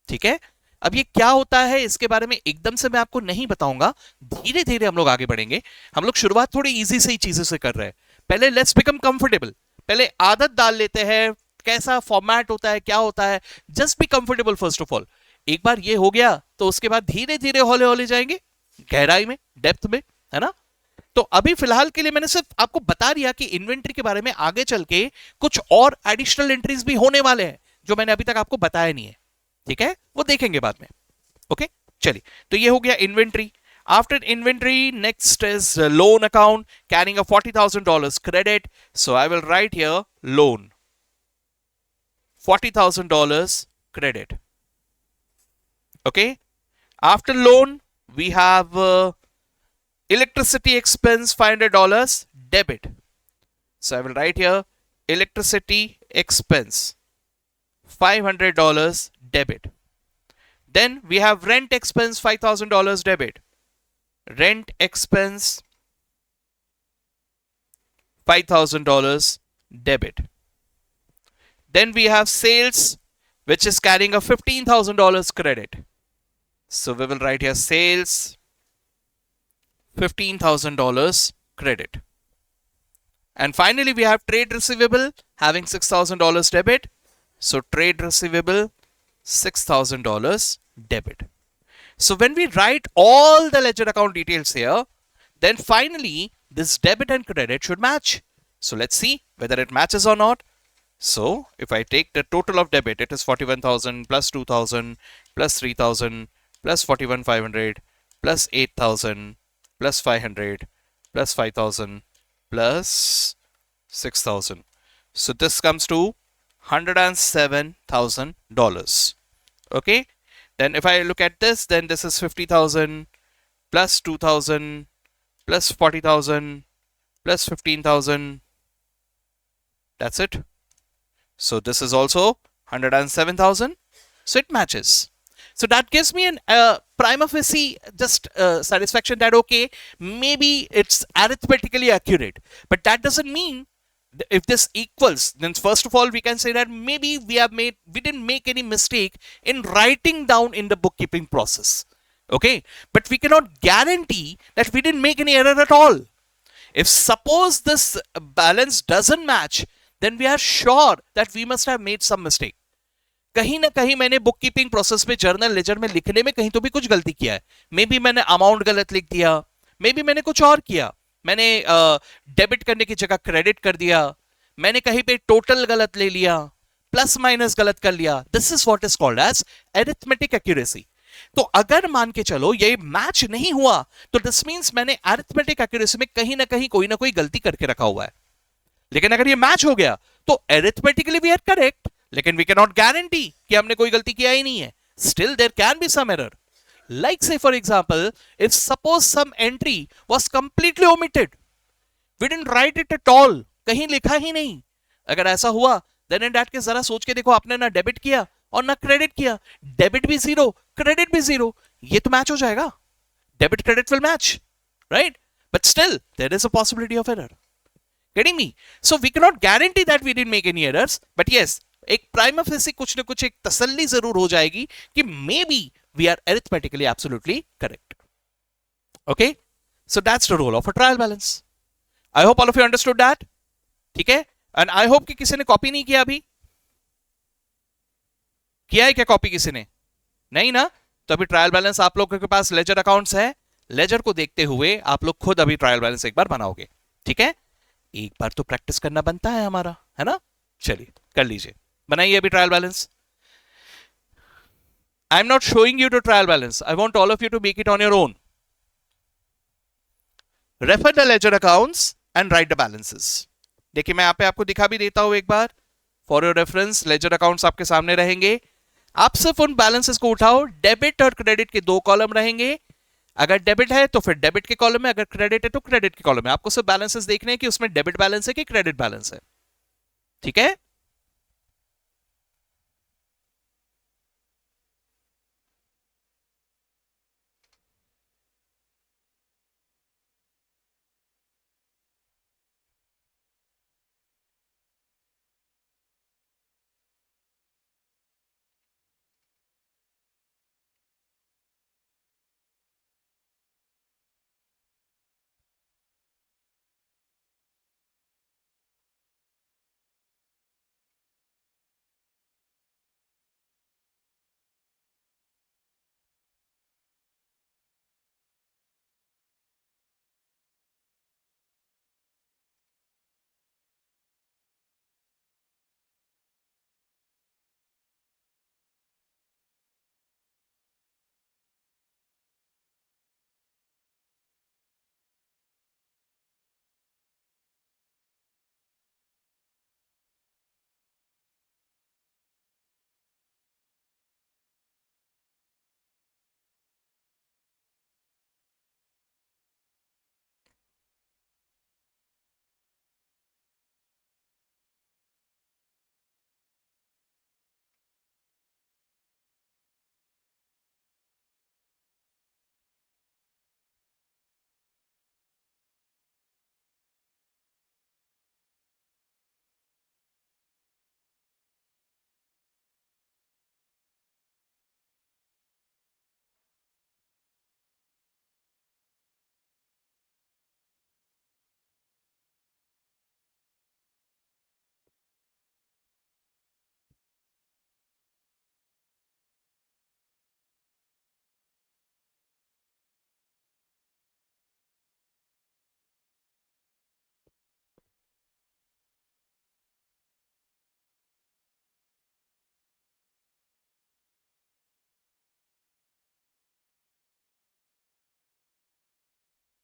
ठीक है? अब ये क्या होता है इसके बारे में एकदम से मैं आपको नहीं बताऊंगा, धीरे धीरे हम लोग आगे बढ़ेंगे। हम लोग शुरुआत थोड़ी इजी से ही चीजों से कर रहे हैं। पहले लेट्स बिकम कंफर्टेबल, पहले आदत डाल लेते हैं, कैसा फॉर्मेट होता है, क्या होता है। Just be comfortable first of all. एक बार ये हो गया तो उसके बाद धीरे धीरे हौले हौले जाएंगे गहराई में, डेप्थ में, है ना। तो अभी फिलहाल के लिए मैंने सिर्फ आपको बता दिया कि इन्वेंट्री के बारे में आगे चल के कुछ और एडिशनल एंट्रीज भी होने वाले हैं जो मैंने अभी तक आपको बताया नहीं है। ठीक है, वो देखेंगे बाद में। ओके, चलिए, तो ये हो गया inventory. After inventory next is loan account carrying a $40,000 credit, so I will write here loan $40,000 credit. Okay, after loan we have electricity expense $500 debit, so I will write here electricity expense $500 debit. Then we have rent expense $5,000 debit, rent expense $5,000 debit. Then we have sales, which is carrying a $15,000 credit, so we will write here sales $15,000 credit. And finally we have trade receivable having $6,000 debit, so trade receivable $6,000 debit. So when we write all the ledger account details here, then finally this debit and credit should match. So let's see whether it matches or not. So if I take the total of debit, it is 41,000 plus 2,000 plus 3,000 plus 41,500 plus 8,000 plus 500 plus 5,000 plus 6,000. So this comes to $107,000. Okay, then if I look at this, then this is 50,000 plus 2,000 plus 40,000 plus 15,000. That's it. So this is also 107,000. So it matches. So that gives me an prima facie just satisfaction that okay, maybe it's arithmetically accurate, but that doesn't mean if this equals, then first of all we can say that maybe we didn't make any mistake in writing down in the bookkeeping process. Okay, but we cannot guarantee that we didn't make any error at all. If suppose this balance doesn't match, then we are sure that we must have made some mistake. कहीं ना कहीं मैंने book keeping process में journal ledger में लिखने में कहीं तो भी कुछ गलती किया है। मे बी मैंने अमाउंट गलत लिख दिया, मे बी मैंने कुछ और किया, मैंने डेबिट करने की जगह क्रेडिट कर दिया, मैंने कहीं पे टोटल गलत ले लिया, प्लस माइनस गलत कर लिया। This is what is called as arithmetic accuracy. तो अगर मान के चलो ये मैच नहीं हुआ, तो दिस मींस मैंने अरिथमेटिक एक्यूरेसी में कहीं ना कहीं कोई ना कोई गलती करके रखा हुआ है। लेकिन अगर ये मैच हो गया तो अरिथमेटिकली वी आर करेक्ट, लेकिन वी कैन नॉट गारंटी कि हमने कोई गलती किया ही नहीं है। Still there can be some error, like say for example if suppose some entry was completely omitted, we didn't write it at all, कहीं लिखा ही नहीं। अगर ऐसा हुआ देन इन दैट केस जरा सोच के देखो, आपने ना डेबिट किया और ना क्रेडिट किया, डेबिट भी जीरो क्रेडिट भी जीरो, ये तो मैच हो जाएगा, debit credit will match, right? But still there is a possibility of error. Getting me? So we cannot guarantee that we didn't make any errors, but yes, एक prima facie कुछ न कुछ एक तसल्ली जरूर हो जाएगी कि maybe we are arithmetically absolutely correct. Okay, so that's the role of a trial balance. I hope all of you understood that. ठीक है? And I hope कि किसी ने कॉपी नहीं किया अभी। किया है क्या कॉपी किसी ने? नहीं ना? तो अभी ट्रायल बैलेंस आप लोगों के पास लेजर अकाउंट्स है, लेजर को देखते हुए आप लोग खुद अभी ट्रायल बैलेंस एक बार बनाओगे। ठीक है, एक बार तो प्रैक्टिस करना बनता है हमारा, है ना? चलिए कर लीजिए, बनाइए अभी trial balance. I am not showing you to trial balance, I want all of you to make it on your own. Refer the ledger accounts and write the balances. देखिए मैं यहाँ पे आपको दिखा भी देता हूं एक बार. For your reference ledger accounts आपके सामने रहेंगे. आप सिर्फ उन बैलेंसेस को उठाओ. डेबिट और क्रेडिट के दो कॉलम रहेंगे. अगर डेबिट है तो फिर डेबिट के कॉलम में, अगर क्रेडिट है तो क्रेडिट के कॉलम में. आपको सिर्फ बैलेंसेस देखने हैं कि उसमें डेबिट बैलेंस है कि क्रेडिट बैलेंस है. ठीक है.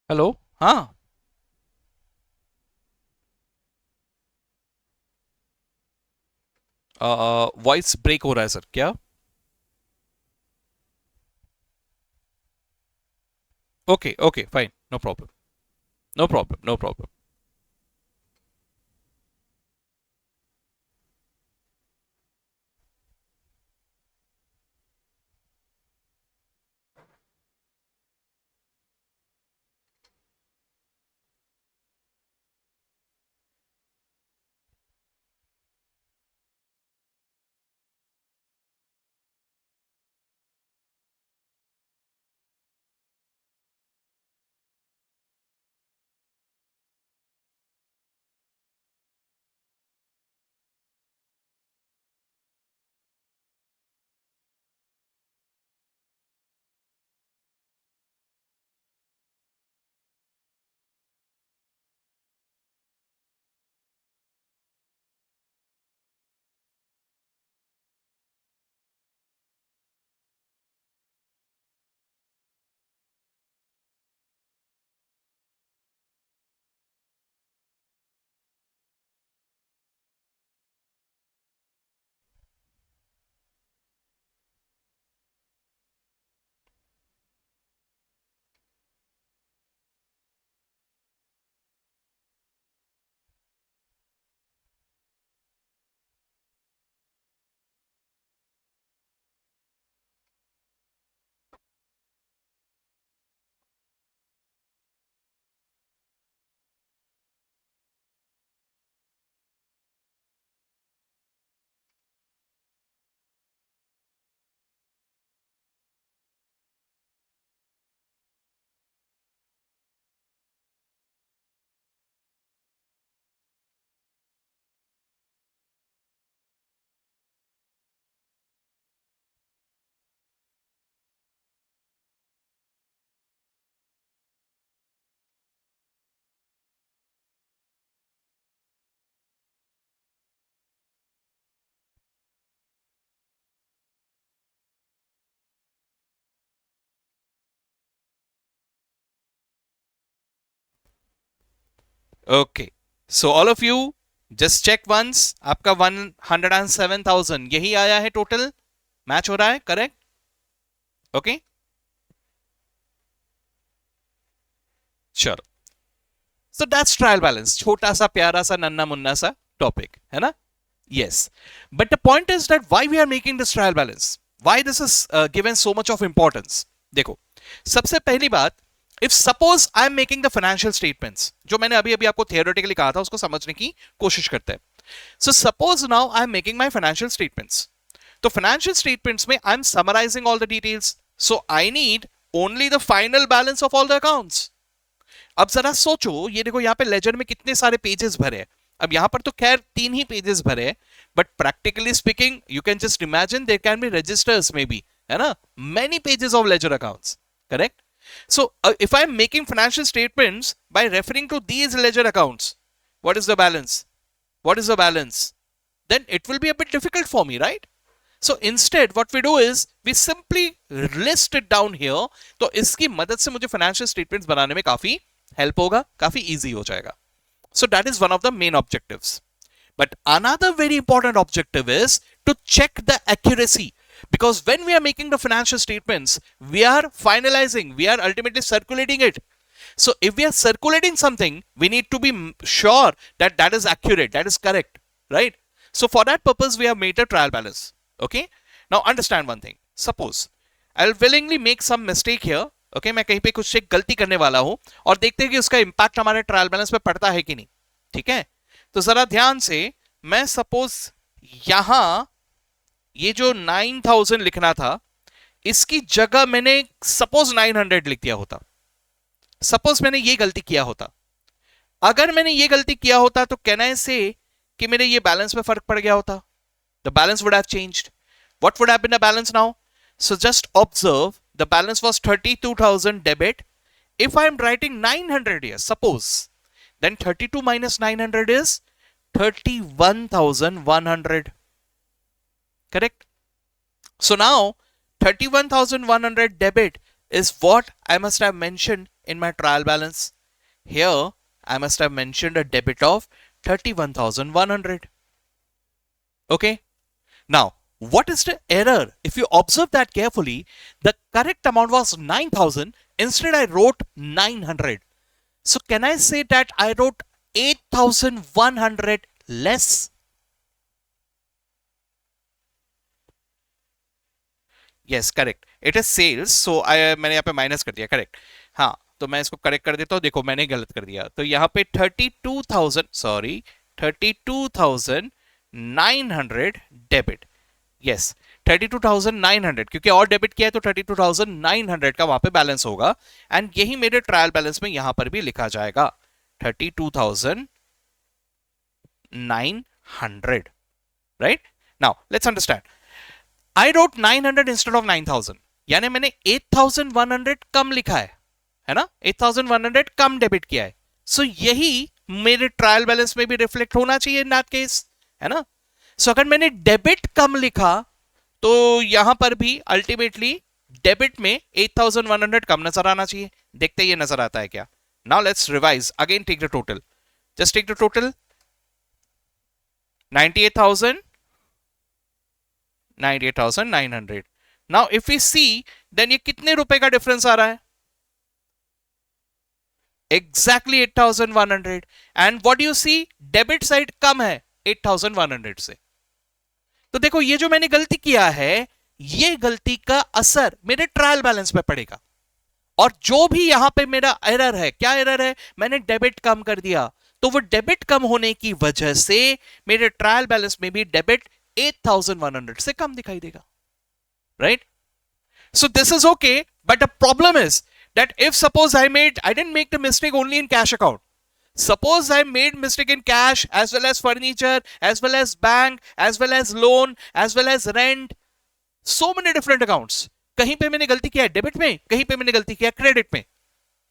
हेलो. हाँ. वॉइस ब्रेक हो रहा है सर क्या? Okay okay fine, no problem. No problem, no problem. Okay, so all of you just check once, आपका 107,000 यही आया है टोटल, मैच हो रहा है, करेक्ट? ओके, चलो, सो दैट्स ट्रायल बैलेंस, छोटा सा प्यारा सा नन्ना मुन्ना सा टॉपिक है ना? Yes, but the point is that why we are making this trial balance, why this is given so much of importance. देखो, सबसे पहली बात, if suppose I am making the financial statements, जो मैंने अभी अभी आपको theoretically कहा था उसको समझने की कोशिश करते हैं. So suppose now I am making my financial statements. तो financial statements में I am summarizing all the details. So I need only the final balance of all the accounts. अब जरा सोचो, ये देखो यहाँ पे लेजर में कितने सारे पेजेस भरे हैं. अब यहां पर तो खैर 3 ही पेजेस भरे हैं, but practically speaking you can just imagine there can be registers में भी, है ना, many pages of ledger accounts, correct? So if I am making financial statements by referring to these ledger accounts, what is the balance, what is the balance, then it will be a bit difficult for me, right? So instead what we do is we simply list it down here. तो इसकी मदद से मुझे financial statements बनाने में काफी help होगा, काफी इजी हो जाएगा. So that is one of the main objectives. But another very important objective is to check the accuracy, because when we are making the financial statements, we are finalizing, we are ultimately circulating it. So if we are circulating something, we need to be sure that that is accurate, that is correct, right? So for that purpose, we have made a trial balance. Okay. Now understand one thing. Suppose I'll willingly make some mistake here. Okay, मैं कहीं पे कुछ एक गलती करने वाला हूं और देखते हैं कि उसका इंपैक्ट हमारे ट्रायल बैलेंस पे पड़ता है कि नहीं. ठीक है, तो जरा ध्यान से, मैं सपोज यहां ये जो 9,000 लिखना था, इसकी जगह मैंने सपोज 900 लिख दिया होता. सपोज मैंने ये गलती किया होता. अगर मैंने ये गलती किया होता तो कैन आई से कि मेरे ये बैलेंस में फर्क पड़ गया होता? The balance would have changed. What would have been the balance now? So just observe, the balance was 32,000 debit. If I am writing 900 here, suppose, then 32 minus 900 is 31,100. Correct? So now 31,100 debit is what I must have mentioned in my trial balance. Here I must have mentioned a debit of 31,100. Okay? Now, what is the error? If you observe that carefully, the correct amount was 9,000. Instead, I wrote 900. So, can I say that I wrote 8,100 less? Yes, correct. It is sales. So, मैंने यहाँ पे minus कर दिया. Correct. हाँ, तो मैं इसको correct कर देता हूँ. देखो, मैंने गलत कर दिया. तो यहाँ पे 32,900 डेबिट. यस, 32,900, क्योंकि और डेबिट किया है तो 32,900 का वहां पे बैलेंस होगा. एंड यही मेरे ट्रायल बैलेंस में यहां पर भी लिखा जाएगा, 32,900. Right? Now let's understand. I wrote 900 instead of 9,000, यानी मैंने 8,100 कम लिखा है ना? 8,100 कम डेबिट किया है. सो यही मेरे ट्रायल बैलेंस में भी रिफ्लेक्ट होना चाहिए इन दैट केस, है ना? सो अगर मैंने डेबिट कम लिखा तो यहां पर भी अल्टीमेटली डेबिट में 8,100 कम नजर आना चाहिए. देखते ये नजर आता है क्या? Now let's revise again. Take the total, just take the total. 98,900. Now if we see, then ये कितने रुपए का डिफरेंस आ रहा है? Exactly 8,100. And what you see, debit side कम है 8,100 से. तो देखो, ये जो मैंने गलती किया है, ये गलती का असर मेरे ट्रायल बैलेंस पे पड़ेगा. और जो भी यहां पे मेरा एरर है, क्या एरर है? मैंने डेबिट कम कर दिया, तो वो डेबिट कम होने की वजह से मेरे ट्रायल बैलेंस में भी डेबिट 8,100 से कम दिखाई देगा. Right? So this is okay, but the problem is that if suppose I didn't make the mistake only in cash account. Suppose I made mistake in cash as well as furniture, as well as bank, as well as loan, as well as rent. So many different accounts. कहीं पे मैंने गलती किया है debit में, कहीं पे मैंने गलती किया क्रेडिट में.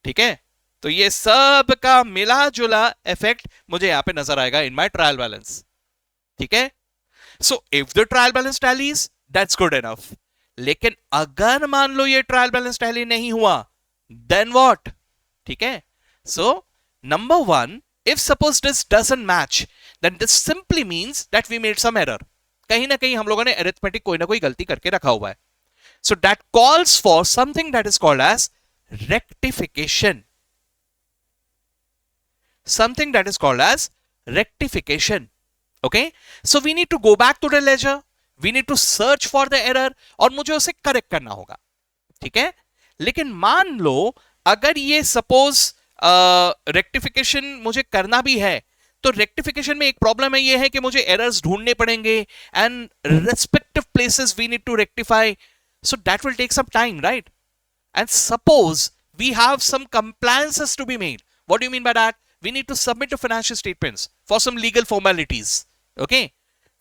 ठीक है? तो ये सब का मिला जुला इफेक्ट मुझे यहां पे नजर आएगा इन माय ट्रायल बैलेंस. ठीक है? So if the trial balance tallies, that's good enough. लेकिन अगर मान लो ये ट्रायल बैलेंस टैली नहीं हुआ, then what? ठीक है? So number one, If suppose this doesn't match, then this simply means that we made some error. कहीं ना कहीं हम लोगों ने अरिथमेटिक कोई ना कोई गलती करके रखा हुआ है. So that calls for something that is called as rectification. Something that is called as rectification. Okay? So we need to go back to the ledger. We need to search for the error और मुझे उसे correct करना होगा. ठीक है? लेकिन मान लो अगर ये सपोज रेक्टिफिकेशन मुझे करना भी है, तो रेक्टिफिकेशन में एक प्रॉब्लम है, ये है कि मुझे एरर्स ढूंढने पड़ेंगे and respective places we need to rectify. So that will take some time, right? And suppose we have some compliances to be made. What do you mean by that? We need to submit the financial statements for some legal formalities. Okay?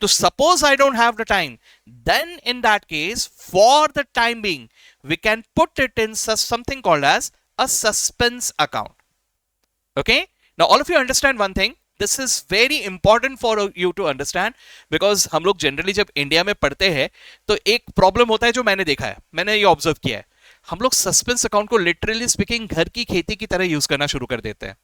So suppose I don't have the time, then in that case, for the time being, we can put it in something called as a suspense account. Okay? Now all of you understand one thing. This is very important for you to understand, because हम लोग generally जब India में पढ़ते हैं तो एक problem होता है जो मैंने देखा है, मैंने ये ऑब्जर्व किया है. हम लोग सस्पेंस अकाउंट को लिटरली स्पीकिंग घर की खेती की तरह यूज करना शुरू कर देते हैं.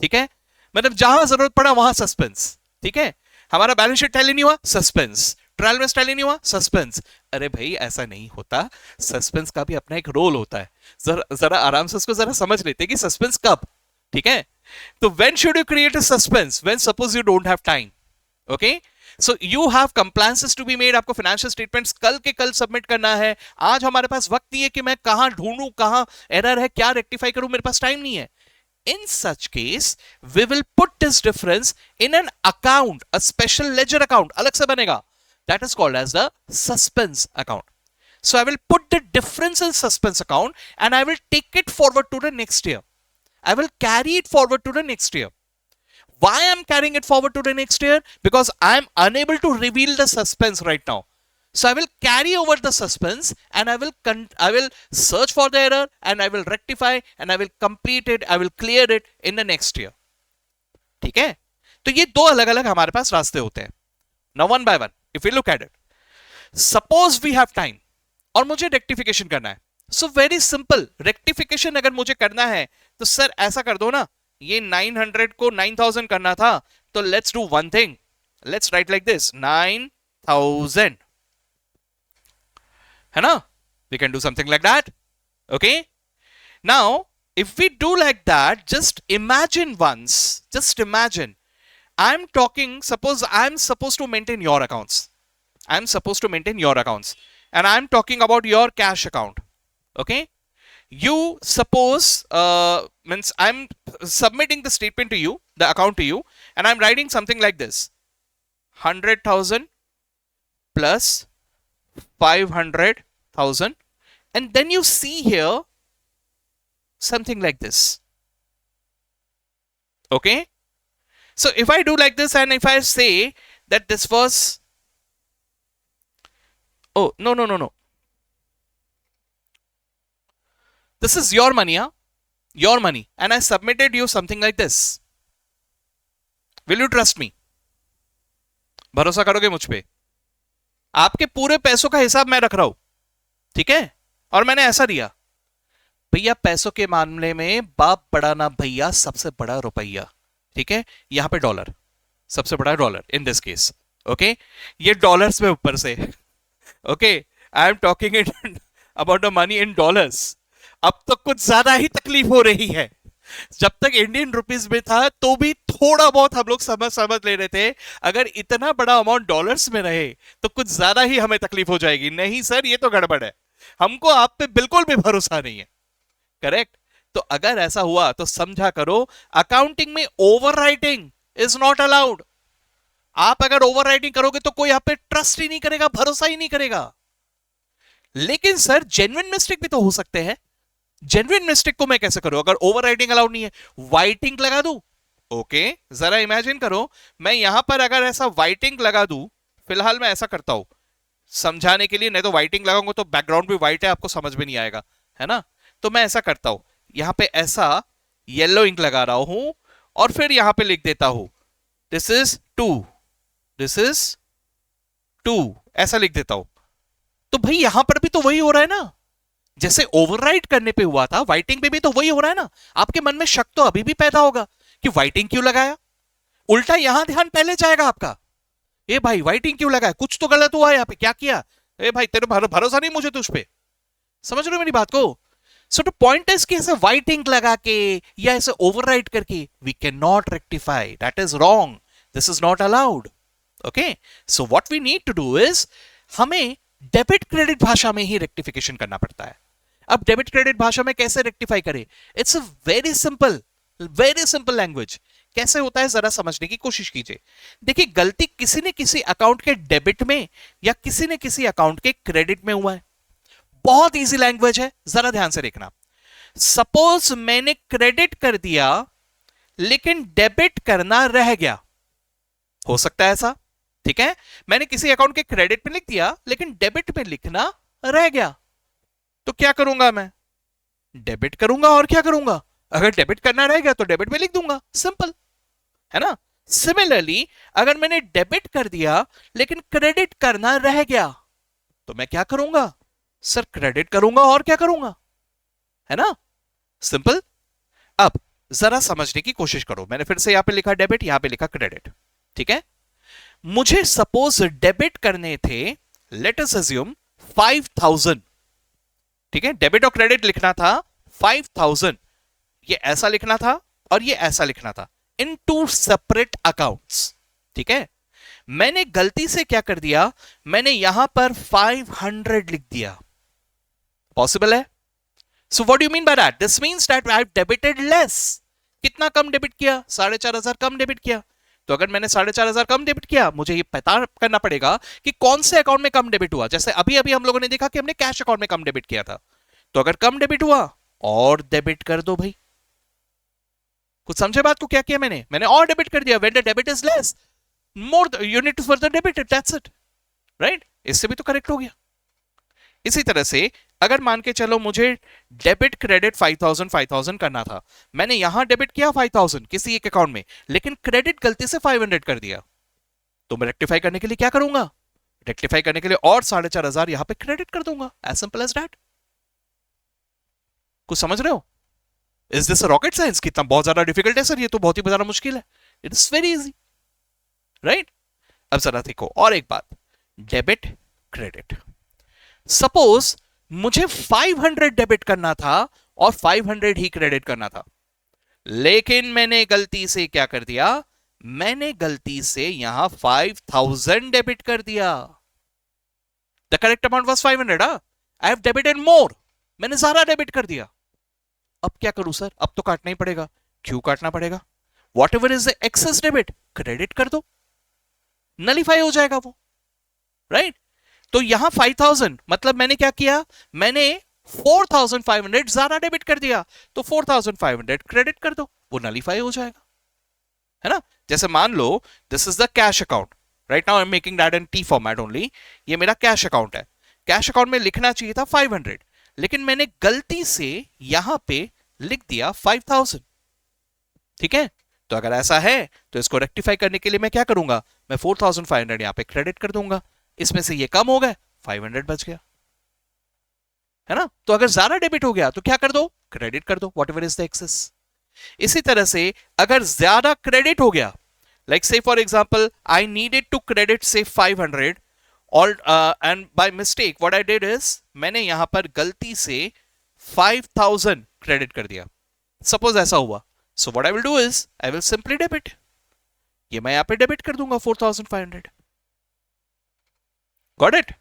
ठीक है? मतलब जहां जरूरत पड़ा वहां सस्पेंस. ठीक है? हमारा बैलेंस शीट टैली नहीं हुआ, सस्पेंस. ट्रायल में टैली नहीं हुआ, सस्पेंस. अरे भाई ऐसा नहीं होता. सस्पेंस का भी अपना एक रोल होता है. जरा आराम से उसको जरा समझ लेते कि सस्पेंस कब. ठीक है? So when should you create a suspense? When suppose you don't have time. Okay? So you have compliances to be made. आपको financial statements कल के कल submit करना है. आज हमारे पास वक्त नहीं है कि मैं कहां ढूंढूं, कहां error है, क्या rectify करूं, मेरे पास time नहीं है. In such case, we will put this difference in an account, a special ledger account. अलग से बनेगा. That is called as the suspense account. So I will put the difference in suspense account and I will take it forward to the next year. I will carry it forward to the next year. Why I am carrying it forward to the next year? Because I am unable to reveal the suspense right now. So I will carry over the suspense and I will search for the error and I will rectify and I will complete it, I will clear it in the next year. ठीक है? तो ये दो अलग अलग हमारे पास रास्ते होते हैं. Now one by one, if we look at it. Suppose we have time और मुझे rectification करना है. So very simple. Rectification अगर मुझे करना है तो सर ऐसा कर दो ना, ये 900 को 9000 करना था, तो let's do one thing. Let's write like this 9000, है ना? We can do something like that. Okay? Now if we do like that, just imagine once, just imagine I am talking, suppose I am suppose to maintain your accounts. I am supposed to maintain your accounts and I am talking about your cash account. Okay? You suppose means I'm submitting the statement to you, the account to you, and I'm writing something like this: 100,000 plus 500,000, and then you see here something like this. Okay? So if I do like this and if I say that this was, oh no, this is your money, huh? Your money, and I submitted you something like this. Will you trust me? भरोसा करोगे मुझ पे? आपके पूरे पैसों का हिसाब मैं रख रहा हूं. ठीक है? और मैंने ऐसा दिया, भैया पैसों के मामले में बाप बड़ा ना भैया, सबसे बड़ा रुपया. ठीक है? यहां पे डॉलर, सबसे बड़ा dollar in this case. Okay? ये डॉलर्स में ऊपर से. Okay? I am talking it about the money in dollars. अब तो कुछ ज्यादा ही तकलीफ हो रही है. जब तक इंडियन रुपीस में था तो भी थोड़ा बहुत हम लोग समझ ले रहे थे. अगर इतना बड़ा अमाउंट डॉलर्स में रहे तो कुछ ज्यादा ही हमें तकलीफ हो जाएगी. नहीं सर, ये तो गड़बड़ है, हमको आप पे बिल्कुल भी भरोसा नहीं है. करेक्ट? तो अगर ऐसा हुआ तो समझा करो, अकाउंटिंग में ओवरराइटिंग इज नॉट अलाउड. आप अगर ओवरराइटिंग करोगे तो कोई आप पे ट्रस्ट ही नहीं करेगा, भरोसा ही नहीं करेगा. लेकिन सर जेन्युइन मिस्टेक भी तो हो सकते हैं. जेन्युइन मिस्टेक को मैं कैसे करूं अगर ओवरराइटिंग अलाउड नहीं है? व्हाइट इंक लगा दूं. ओके, जरा इमेजिन करो, मैं यहां पर अगर ऐसा व्हाइट इंक लगा दूं, फिलहाल मैं ऐसा करता हूं समझाने के लिए, नहीं तो व्हाइट इंक लगाऊंगा तो बैकग्राउंड भी व्हाइट है, आपको समझ में नहीं आएगा, है ना? तो मैं ऐसा करता हूं, यहां पे ऐसा येलो इंक लगा रहा हूं और फिर यहां पे लिख देता हूं दिस इज 2, दिस इज 2, ऐसा लिख देता हूं. तो भाई यहां पर भी तो वही हो रहा है ना, जैसे ओवरराइट करने पे हुआ था, व्हाइटिंग पे भी तो वही हो रहा है ना. आपके मन में शक तो अभी भी पैदा होगा कि व्हाइटिंग क्यों लगाया, उल्टा यहां ध्यान पहले जाएगा आपका, ए भाई व्हाइट इंक क्यों लगा है, कुछ तो गलत हुआ है यहाँ पे, क्या किया, ए भाई तेरे भरोसा नहीं मुझे तुझ पे, समझ रहे हो मेरी बात को। सो टू पॉइंट इज कि ऐसे व्हाइट इंक लगा के या ऐसे ओवरराइट करके we can not rectify, that is wrong, this is not allowed. Okay, so what we need to do is, हमें डेबिट क्रेडिट भाषा में ही रेक्टिफिकेशन करना पड़ता है। अब डेबिट क्रेडिट भाषा में कैसे रेक्टिफाई करें, it's a very simple language. कैसे होता है जरा समझने की कोशिश कीजिए। देखिए गलती किसी ने किसी अकाउंट के डेबिट में या किसी ने किसी अकाउंट के क्रेडिट में हुआ है, बहुत इजी लैंग्वेज है, जरा ध्यान से देखना। सपोज मैंने क्रेडिट कर दिया लेकिन डेबिट करना रह गया, हो सकता है ऐसा, ठीक है, मैंने किसी अकाउंट के क्रेडिट में लिख दिया लेकिन डेबिट में लिखना रह गया, तो क्या करूंगा मैं, डेबिट करूंगा और क्या करूंगा, अगर डेबिट करना रह गया तो डेबिट में लिख दूंगा, सिंपल है ना। सिमिलरली अगर मैंने डेबिट कर दिया लेकिन क्रेडिट करना रह गया तो मैं क्या करूंगा, सर क्रेडिट करूंगा और क्या करूंगा, है ना, सिंपल। अब जरा समझने की कोशिश करो, मैंने फिर से यहां पे लिखा डेबिट, यहां पे लिखा क्रेडिट, ठीक है, मुझे सपोज डेबिट करने थे, लेट अस अज्यूम 5000, ठीक है, डेबिट और क्रेडिट लिखना था 5000, ये ऐसा लिखना था और ये ऐसा लिखना था इन टू सेपरेट अकाउंट्स, ठीक है, मैंने गलती से क्या कर दिया, मैंने यहां पर 500 लिख दिया, पॉसिबल है। So what do you mean by that, this means that I have debited less, कितना कम डेबिट किया, 4500 कम डेबिट किया। तो अगर मैंने 4500 कम डेबिट किया, मुझे ये पता करना पड़ेगा कि कौन से अकाउंट में कम डेबिट हुआ। जैसे अभी अभी हम लोगों ने देखा कि हमने कैश अकाउंट में कम डेबिट किया था, तो अगर कम डेबिट हुआ और डेबिट कर दो भाई, कुछ समझे बात को, क्या किया मैंने और डेबिट कर दिया, when the debit is less more you need to further debit it, that's it, right, इससे भी तो करेक्ट हो गया। इसी तरह से अगर मान के चलो मुझे डेबिट क्रेडिट 5000 करना था, मैंने यहां डेबिट किया 5000 किसी एक अकाउंट में, लेकिन क्रेडिट गलती से 500 कर दिया, तो मैं रेक्टिफाई करने के लिए क्या करूंगा, रेक्टिफाई करने के लिए और 4500 यहां पे क्रेडिट कर दूंगा, एज सिंपल एज दैट। कुछ समझ रहे हो, इज दिस रॉकेट साइंस, कितना बहुत ज्यादा डिफिकल्ट है सर, ये तो बहुत ही ज्यादा मुश्किल है, it is very easy, right. अब जरा देखो और एक बात, डेबिट क्रेडिट, सपोज मुझे 500 डेबिट करना था और 500 ही क्रेडिट करना था, लेकिन मैंने गलती से क्या कर दिया, मैंने गलती से यहां 5000 डेबिट कर दिया, the correct amount was 500, I have debited more, मैंने ज्यादा डेबिट कर दिया, अब क्या करूं सर, अब तो काटना ही पड़ेगा, क्यों काटना पड़ेगा, whatever is the excess debit credit कर दो, नलीफाई हो जाएगा वो, राइट। तो यहां 5000 मतलब मैंने क्या किया, मैंने 4500 ज्यादा डेबिट कर दिया, तो 4500 क्रेडिट कर दो, वो नलीफाई हो जाएगा, है ना। जैसे मान लो this is the cash account, right now I am making that in T format only, ये मेरा कैश अकाउंट है, कैश अकाउंट में लिखना चाहिए था 500, लेकिन मैंने गलती से यहां पे लिख दिया 5000, ठीक है, तो अगर ऐसा है तो इसको रेक्टिफाई करने के लिए मैं क्या करूंगा, मैं 4500 यहां पे क्रेडिट कर दूंगा, इसमें से ये कम हो गए, 500 बच गया, है ना। तो अगर ज्यादा डेबिट हो गया तो क्या कर दो, क्रेडिट कर दो, whatever is the excess. इसी तरह से अगर ज्यादा क्रेडिट हो गया, like say for example I needed to credit say 500 और and by mistake what I did is, मैंने यहां पर गलती से 5000 क्रेडिट कर दिया, सपोज ऐसा हुआ, so what I will do is I will simply debit, ये मैं यहां पे डेबिट कर दूंगा 4500, got it.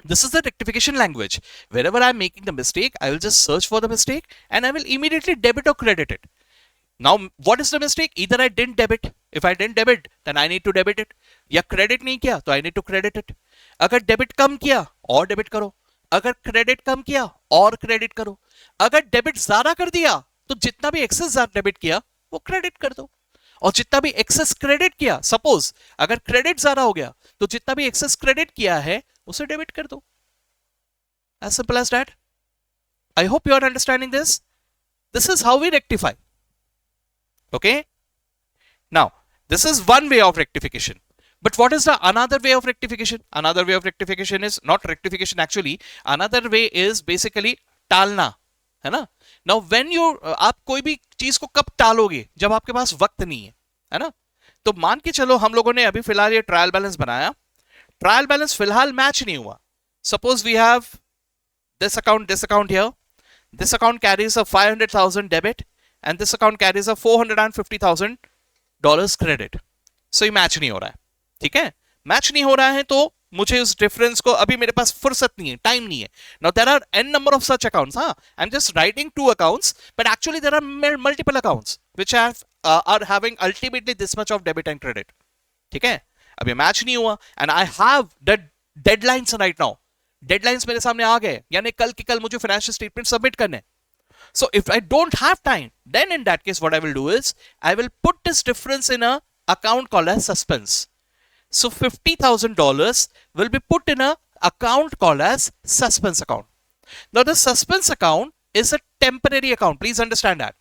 This is the rectification language. Wherever I'm making the mistake, I will just search for the mistake and I will immediately debit or credit it. Now, what is the mistake? Either I didn't debit. If I didn't debit, then I need to debit it. या credit नहीं किया, तो I need to credit it. अगर debit कम किया, और debit करो. अगर credit कम किया, और credit करो. अगर debit ज़्यादा कर दिया, तो जितना भी excess debit किया, वो credit कर दो. और जितना भी excess credit किया, suppose अगर credit ज़्यादा हो गया, तो जितना भी excess credit किया है, उसे डेबिट कर दो, as simple as that. I hope you are understanding this. This is how we rectify. Okay, now this is one way of rectification, but what is the another way of rectification? Another way of rectification is not rectification, actually another way is basically टालना, है ना। Now when you आप कोई भी चीज को कब टालोगे, जब आपके पास वक्त नहीं है ना। तो मान के चलो हम लोगों ने अभी फिलहाल ये ट्रायल बैलेंस बनाया, ट्रायल बैलेंस फिलहाल मैच नहीं हुआ. Suppose we have this account here. This account carries a 500,000 debit and this account carries a $450,000 credit. So ये मैच नहीं हो रहा है. ठीक है, मैच नहीं हो रहा है तो मुझे उस डिफरेंस को, अभी मेरे पास फुर्सत नहीं है, टाइम नहीं है. Now there are n number of such accounts. I'm just writing two accounts, but actually there are multiple accounts which are having ultimately this much of debit and credit. ठीक है, अभी मैच नहीं हुआ and I have the deadlines right now. Deadlines मेरे सामने आ गए, यानी कल के कल मुझे फाइनेंशियल स्टेटमेंट सबमिट करने. So if I don't have time, then in that case what I will do is I will put this difference in a account called as suspense. So $50,000 will be put in a account called as suspense account. Now the suspense account is a temporary account. Please understand that.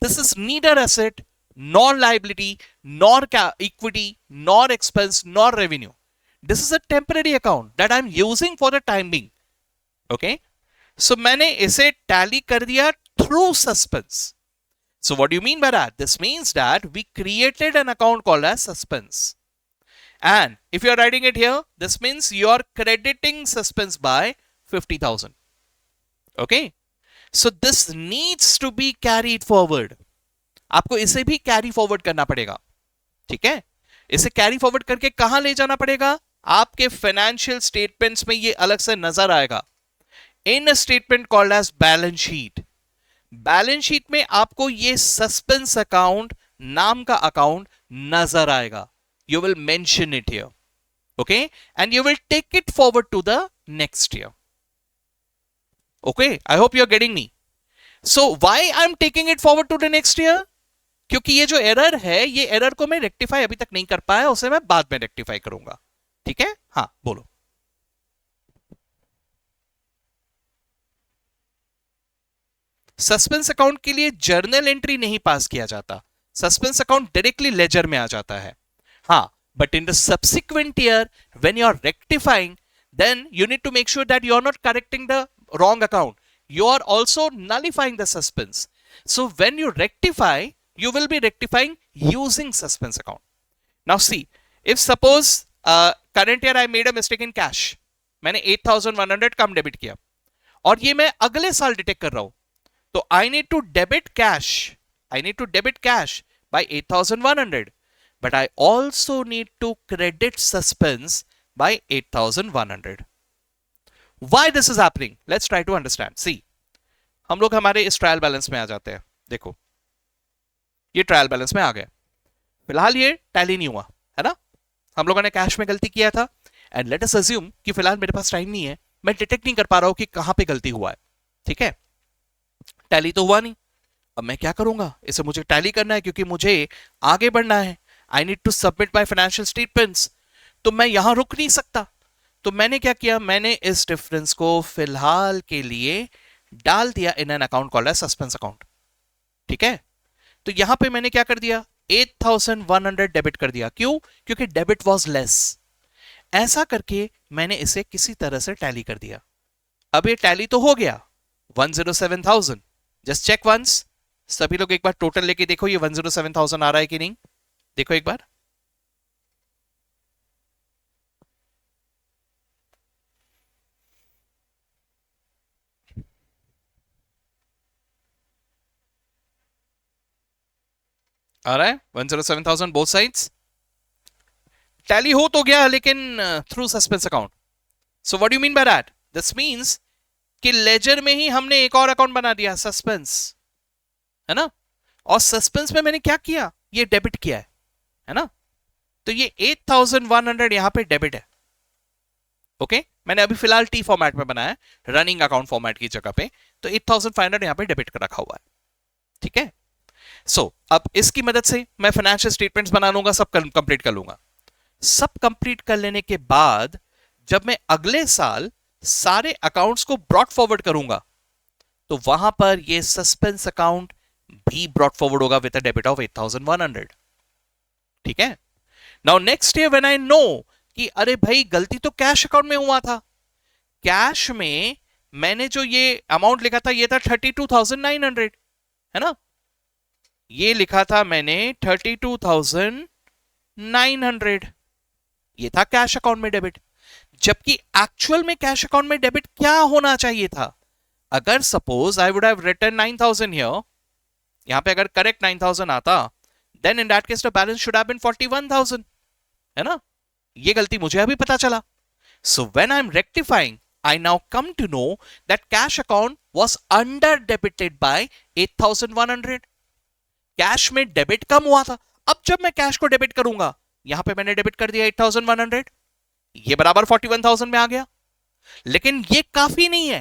This is neither asset, nor liability, nor equity, nor expense, nor revenue. This is a temporary account that I'm using for the time being. Okay? So मैंने इसे tally कर दिया through suspense. So what do you mean by that? This means that we created an account called as suspense. And if you're writing it here, this means you're crediting suspense by 50,000. Okay? So this needs to be carried forward. आपको इसे भी carry forward करना पड़ेगा. ठीक है? इसे carry forward करके कहां ले जाना पड़ेगा? आपके फाइनेंशियल स्टेटमेंट्स में ये अलग से नजर आएगा in statement called as balance sheet. Balance sheet में आपको ये सस्पेंस अकाउंट नाम का अकाउंट नजर आएगा. You will mention it here, okay, and you will take it forward to the next year. Okay, I hope you are getting me. So why I am taking it forward to the next year? क्योंकि ये जो error है, ये error को मैं rectify अभी तक नहीं कर पाया, उसे मैं बाद में रेक्टिफाई करूंगा. ठीक है, हाँ बोलो. सस्पेंस अकाउंट के लिए जर्नल एंट्री नहीं पास किया जाता, सस्पेंस अकाउंट डायरेक्टली लेजर में आ जाता है. हाँ, but in the subsequent year when you are rectifying, then you need to make sure that you are not correcting the wrong account, you are also nullifying the suspense. So when you rectify, you will be rectifying using suspense account. Now see, if suppose current year I made a mistake in cash, मैंने 8,100 कम debit किया और ये मैं अगले साल detect कर रहा हूं, तो I need to debit cash by 8,100, but I also need to credit suspense by 8,100. Why this is happening? Let's try to understand. See, हम लोग हमारे इस ट्रायल बैलेंस में आ जाते हैं. देखो, ये ट्रायल बैलेंस में आ गए. फिलहाल ये टैली नहीं हुआ है ना, हम लोगों ने कैश में गलती किया था. एंड लेट अस अज्यूम कि फिलहाल मेरे पास टाइम नहीं है, मैं डिटेक्ट नहीं कर पा रहा हूं कि कहां पे गलती हुआ है. ठीक है, टैली तो हुआ नहीं. अब मैं क्या करूंगा? इसे मुझे टैली करना है क्योंकि मुझे आगे बढ़ना है. I need to submit my financial statements. तो मैं यहां रुक नहीं सकता. तो मैंने क्या किया? मैंने इस डिफरेंस को फिलहाल के लिए डाल दिया in an account called as suspense account. ठीक है, तो यहां पे मैंने क्या कर दिया? 8,100 डेबिट कर दिया. क्यों? क्योंकि डेबिट वाज लेस. ऐसा करके मैंने इसे किसी तरह से टैली कर दिया. अब ये टैली तो हो गया 107,000. Just check once. सभी लोग एक बार टोटल लेके देखो, ये 107,000 आ रहा है कि नहीं. देखो एक बार. आ रहा है 107,000 बोथ साइड्स. टैली हो तो गया, लेकिन through suspense account. So what do you mean by that? This means कि लेजर में ही हमने एक और अकाउंट बना दिया, सस्पेंस, है ना. और सस्पेंस में मैंने क्या किया? ये डेबिट किया है ना. तो ये 8,100 यहां पे डेबिट है. ओके, मैंने अभी फिलहाल टी फॉर्मेट में बनाया, रनिंग अकाउंट फॉर्मेट की जगह पे. तो 8,500 यहां पे डेबिट कर रखा हुआ है. ठीक है. सो अब इसकी मदद से मैं फाइनेंशियल स्टेटमेंट्स बना लूंगा, सब कंप्लीट कर लूंगा. सब कंप्लीट कर लेने के बाद जब मैं अगले साल सारे अकाउंट्स को ब्रॉट फॉरवर्ड करूंगा, तो वहां पर ये सस्पेंस अकाउंट भी ब्रॉट फॉरवर्ड होगा विद अ डेबिट ऑफ 8,100. ठीक है. Now next year when I know कि अरे भाई गलती तो कैश अकाउंट में हुआ था, कैश में मैंने जो ये अमाउंट लिखा था ये था 32,900, है ना. ये लिखा था मैंने 32,900 900। ये था कैश अकाउंट में डेबिट। जबकि एक्चुअल में कैश अकाउंट में डेबिट क्या होना चाहिए था? अगर suppose I would have written 9000 here, यहां पे अगर करेक्ट 9000 आता, then in that case the balance should have been 41000, है ना? ये गलती मुझे अभी पता चला। So when I am rectifying, I now come to know that cash account was under debited by 8100। Cash में डेबिट कम हुआ था। अब जब मैं कैश को डेबिट करूंगा, यहां पे मैंने डेबिट कर दिया 8100, ये बराबर 41000 में आ गया। लेकिन ये काफी नहीं है।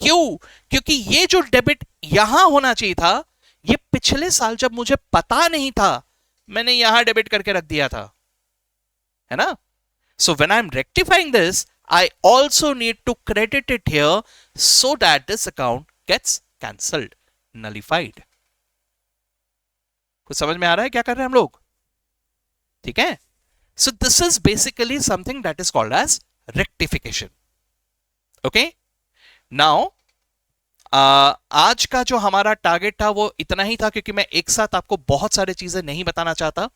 क्यों? क्योंकि ये जो डेबिट यहां होना चाहिए था, ये पिछले साल जब मुझे पता नहीं था, मैंने यहां डेबिट करके रख दिया था, है ना? So when I'm rectifying this, I also need to credit it here so that this account gets cancelled, nullified। कुछ समझ में आ रहा है क्या कर रहे हैं हम लोग? ठीक है? So this is basically something that is called as rectification। Okay? Now, आज का जो हमारा टारगेट था वो इतना ही था, क्योंकि मैं एक साथ आपको बहुत सारी चीजें नहीं बताना चाहता।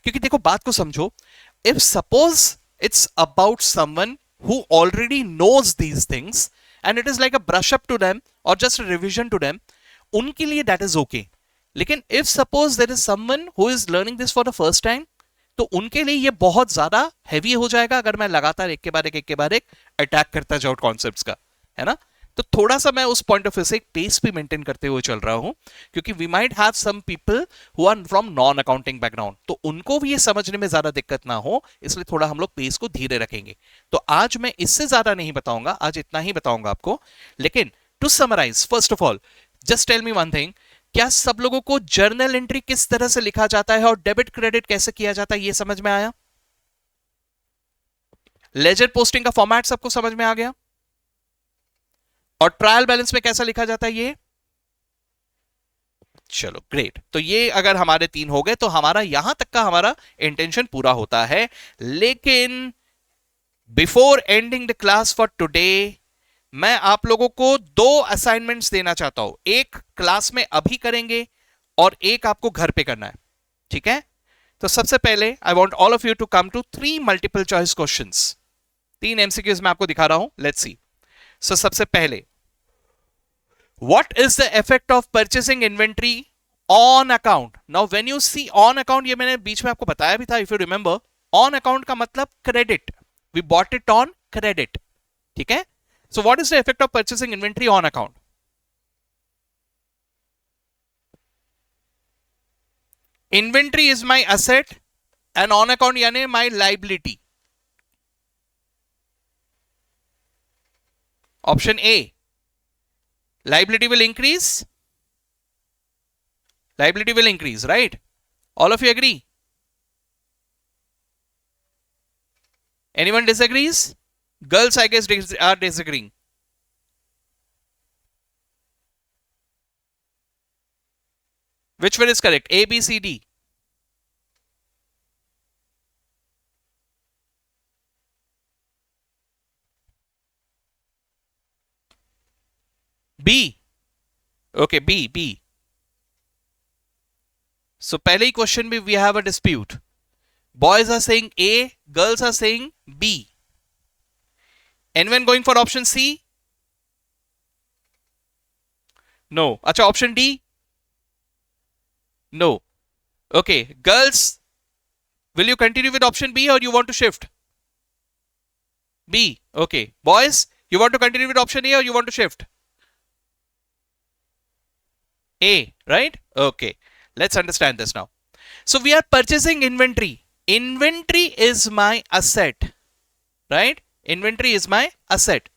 क्योंकि देखो, बात को समझो, if suppose it's about someone who already knows these things and it is like a brush up to them or just a revision to them, उनके लिए that is okay। लेकिन if suppose there is someone who is learning this for the first time, तो उनके लिए ये बहुत ज्यादा heavy हो जाएगा अगर मैं लगातार एक के बाद एक अटैक करता जाऊं कॉन्सेप्ट्स का, है ना? तो थोड़ा सा मैं उस पॉइंट ऑफ व्यू से एक पेस भी मेंटेन करते हुए चल रहा हूं, क्योंकि we might have some people who are from non accounting background, तो उनको भी ये समझने में ज्यादा दिक्कत ना हो, इसलिए थोड़ा हम लोग पेस को धीरे रखेंगे। तो आज मैं इससे ज्यादा नहीं बताऊंगा, आज इतना ही बताऊंगा आपको। लेकिन to summarise, first of all just tell me one thing, क्या सब लोगों को जर्नल एंट्री किस तरह से लिखा जाता है और डेबिट क्रेडिट कैसे किया जाता है, ये समझ में आया? लेजर पोस्टिंग का फॉर्मेट सबको समझ में आ गया? और ट्रायल बैलेंस में कैसा लिखा जाता है ये? चलो ग्रेट। तो ये अगर हमारे 3 हो गए तो हमारा यहां तक का हमारा इंटेंशन पूरा होता है। लेकिन before ending the class for today, मैं आप लोगों को 2 असाइनमेंट्स देना चाहता हूं। एक क्लास में अभी करेंगे और एक आपको घर पे करना है, ठीक है? तो सबसे पहले I want all of you to come to 3 multiple choice questions. 3 MCQs मैं आपको दिखा रहा हूं, लेट्स सी। सो सबसे पहले, what is the effect of purchasing inventory on account? Now when you see on account, ये मैंने बीच में आपको बताया भी था, if you remember, on account का मतलब credit, we bought it on credit, ठीक है? So what is the effect of purchasing inventory on account? Inventory is my asset and on account यानी my liability। Option A, liability will increase, liability will increase, right? All of you agree? Anyone disagrees? Girls, I guess, are disagreeing. Which one is correct? A, B, C, D? B. Okay, B. So पहले ही question में we have a dispute. Boys are saying A, girls are saying B. Anyone going for option C? No. अच्छा, option D? No. Okay, girls, will you continue with option B or you want to shift? B. Okay. Boys, you want to continue with option A or you want to shift? A, right? Okay. Let's understand this now. So we are purchasing inventory. Inventory is my asset, right? Inventory is my asset.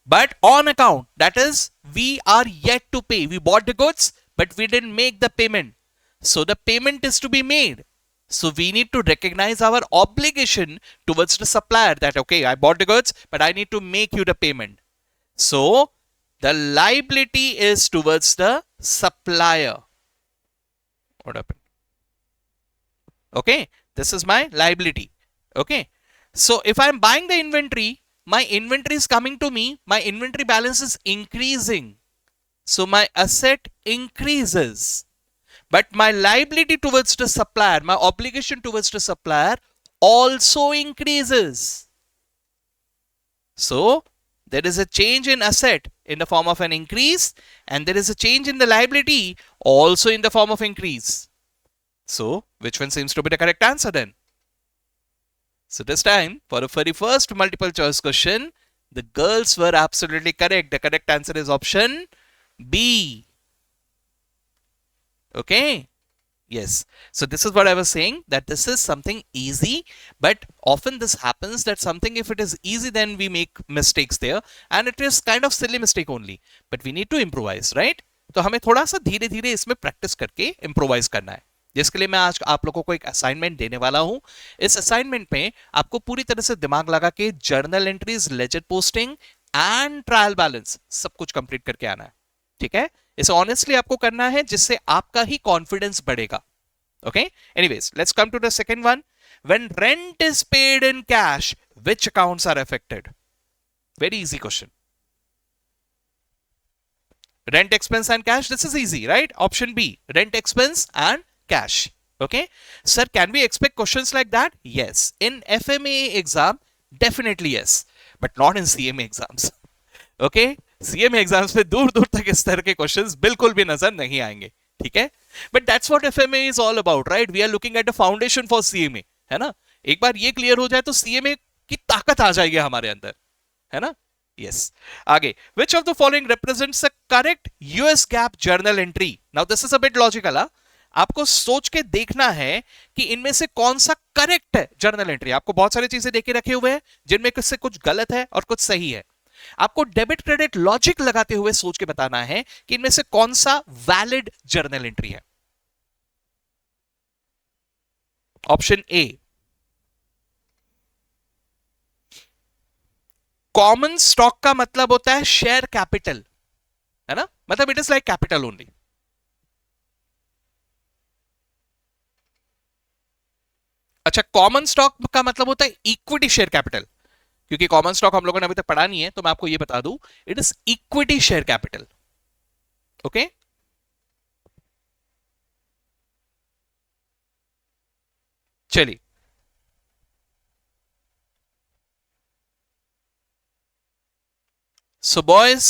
But on account, that is, we are yet to pay. We bought the goods, but we didn't make the payment. So the payment is to be made. So we need to recognize our obligation towards the supplier that, okay, I bought the goods, but I need to make you the payment. So the liability is towards the supplier. What happened? Okay, this is my liability. Okay, so if I'm buying the inventory, my inventory is coming to me, my inventory balance is increasing, so my asset increases. but my liability towards the supplier, my obligation towards the supplier also increases. So there is a change in asset in the form of an increase, and there is a change in the liability also in the form of increase. So which one seems to be the correct answer then? So this time, for the very first multiple choice question, the girls were absolutely correct. The correct answer is option B. Okay. Yes. So this is what I was saying, that this is something easy, but often this happens that something, if it is easy, then we make mistakes there, and it is kind of silly mistake only, but we need to improvise, right? तो हमें थोड़ा सा धीरे धीरे इसमें practice करके improvise करना है, जिसके लिए मैं आज आप लोगों को एक असाइनमेंट देने वाला हूं. इस असाइनमेंट में आपको पूरी तरह से दिमाग लगा के journal entries, ledger posting and trial balance सब कुछ कंप्लीट करके आना है. ठीक है, इसे ऑनेस्टली आपको करना है, जिससे आपका ही कॉन्फिडेंस बढ़ेगा. Okay, anyways let's come to the second one. When rent is paid in cash, which accounts are affected? Very easy question. Rent expense and cash, this is easy, right? Option B, rent expense and cash. Okay, sir, can we expect questions like that? Yes, in FMA exam definitely yes, but not in CMA exams. Okay, CMA exams पे दूर दूर तक इस तरह के questions बिल्कुल भी नजर नहीं आएंगे. ठीक है, but that's what FMA is all about, right? We are looking at the foundation for CMA, है ना? एक बार ये क्लियर हो जाए तो CMA की ताकत आ जाएगी हमारे अंदर, है ना? Yes. आगे, which of the following represents a correct US GAAP journal entry? Now this is a bit logical. आपको सोच के देखना है कि इनमें से कौन सा करेक्ट है जर्नल एंट्री. आपको बहुत सारी चीजें देके रखे हुए हैं जिनमें से कुछ गलत है और कुछ सही है. आपको डेबिट क्रेडिट लॉजिक लगाते हुए सोच के बताना है कि इनमें से कौन सा वैलिड जर्नल एंट्री है. ऑप्शन ए, कॉमन स्टॉक का मतलब होता है शेयर कैपिटल, है ना? मतलब it is like capital only. अच्छा, कॉमन स्टॉक का मतलब होता है इक्विटी शेयर कैपिटल. क्योंकि कॉमन स्टॉक हम लोगों ने अभी तक पढ़ा नहीं है, तो मैं आपको ये बता दूं, it is equity share capital. Okay, चलिए. So boys,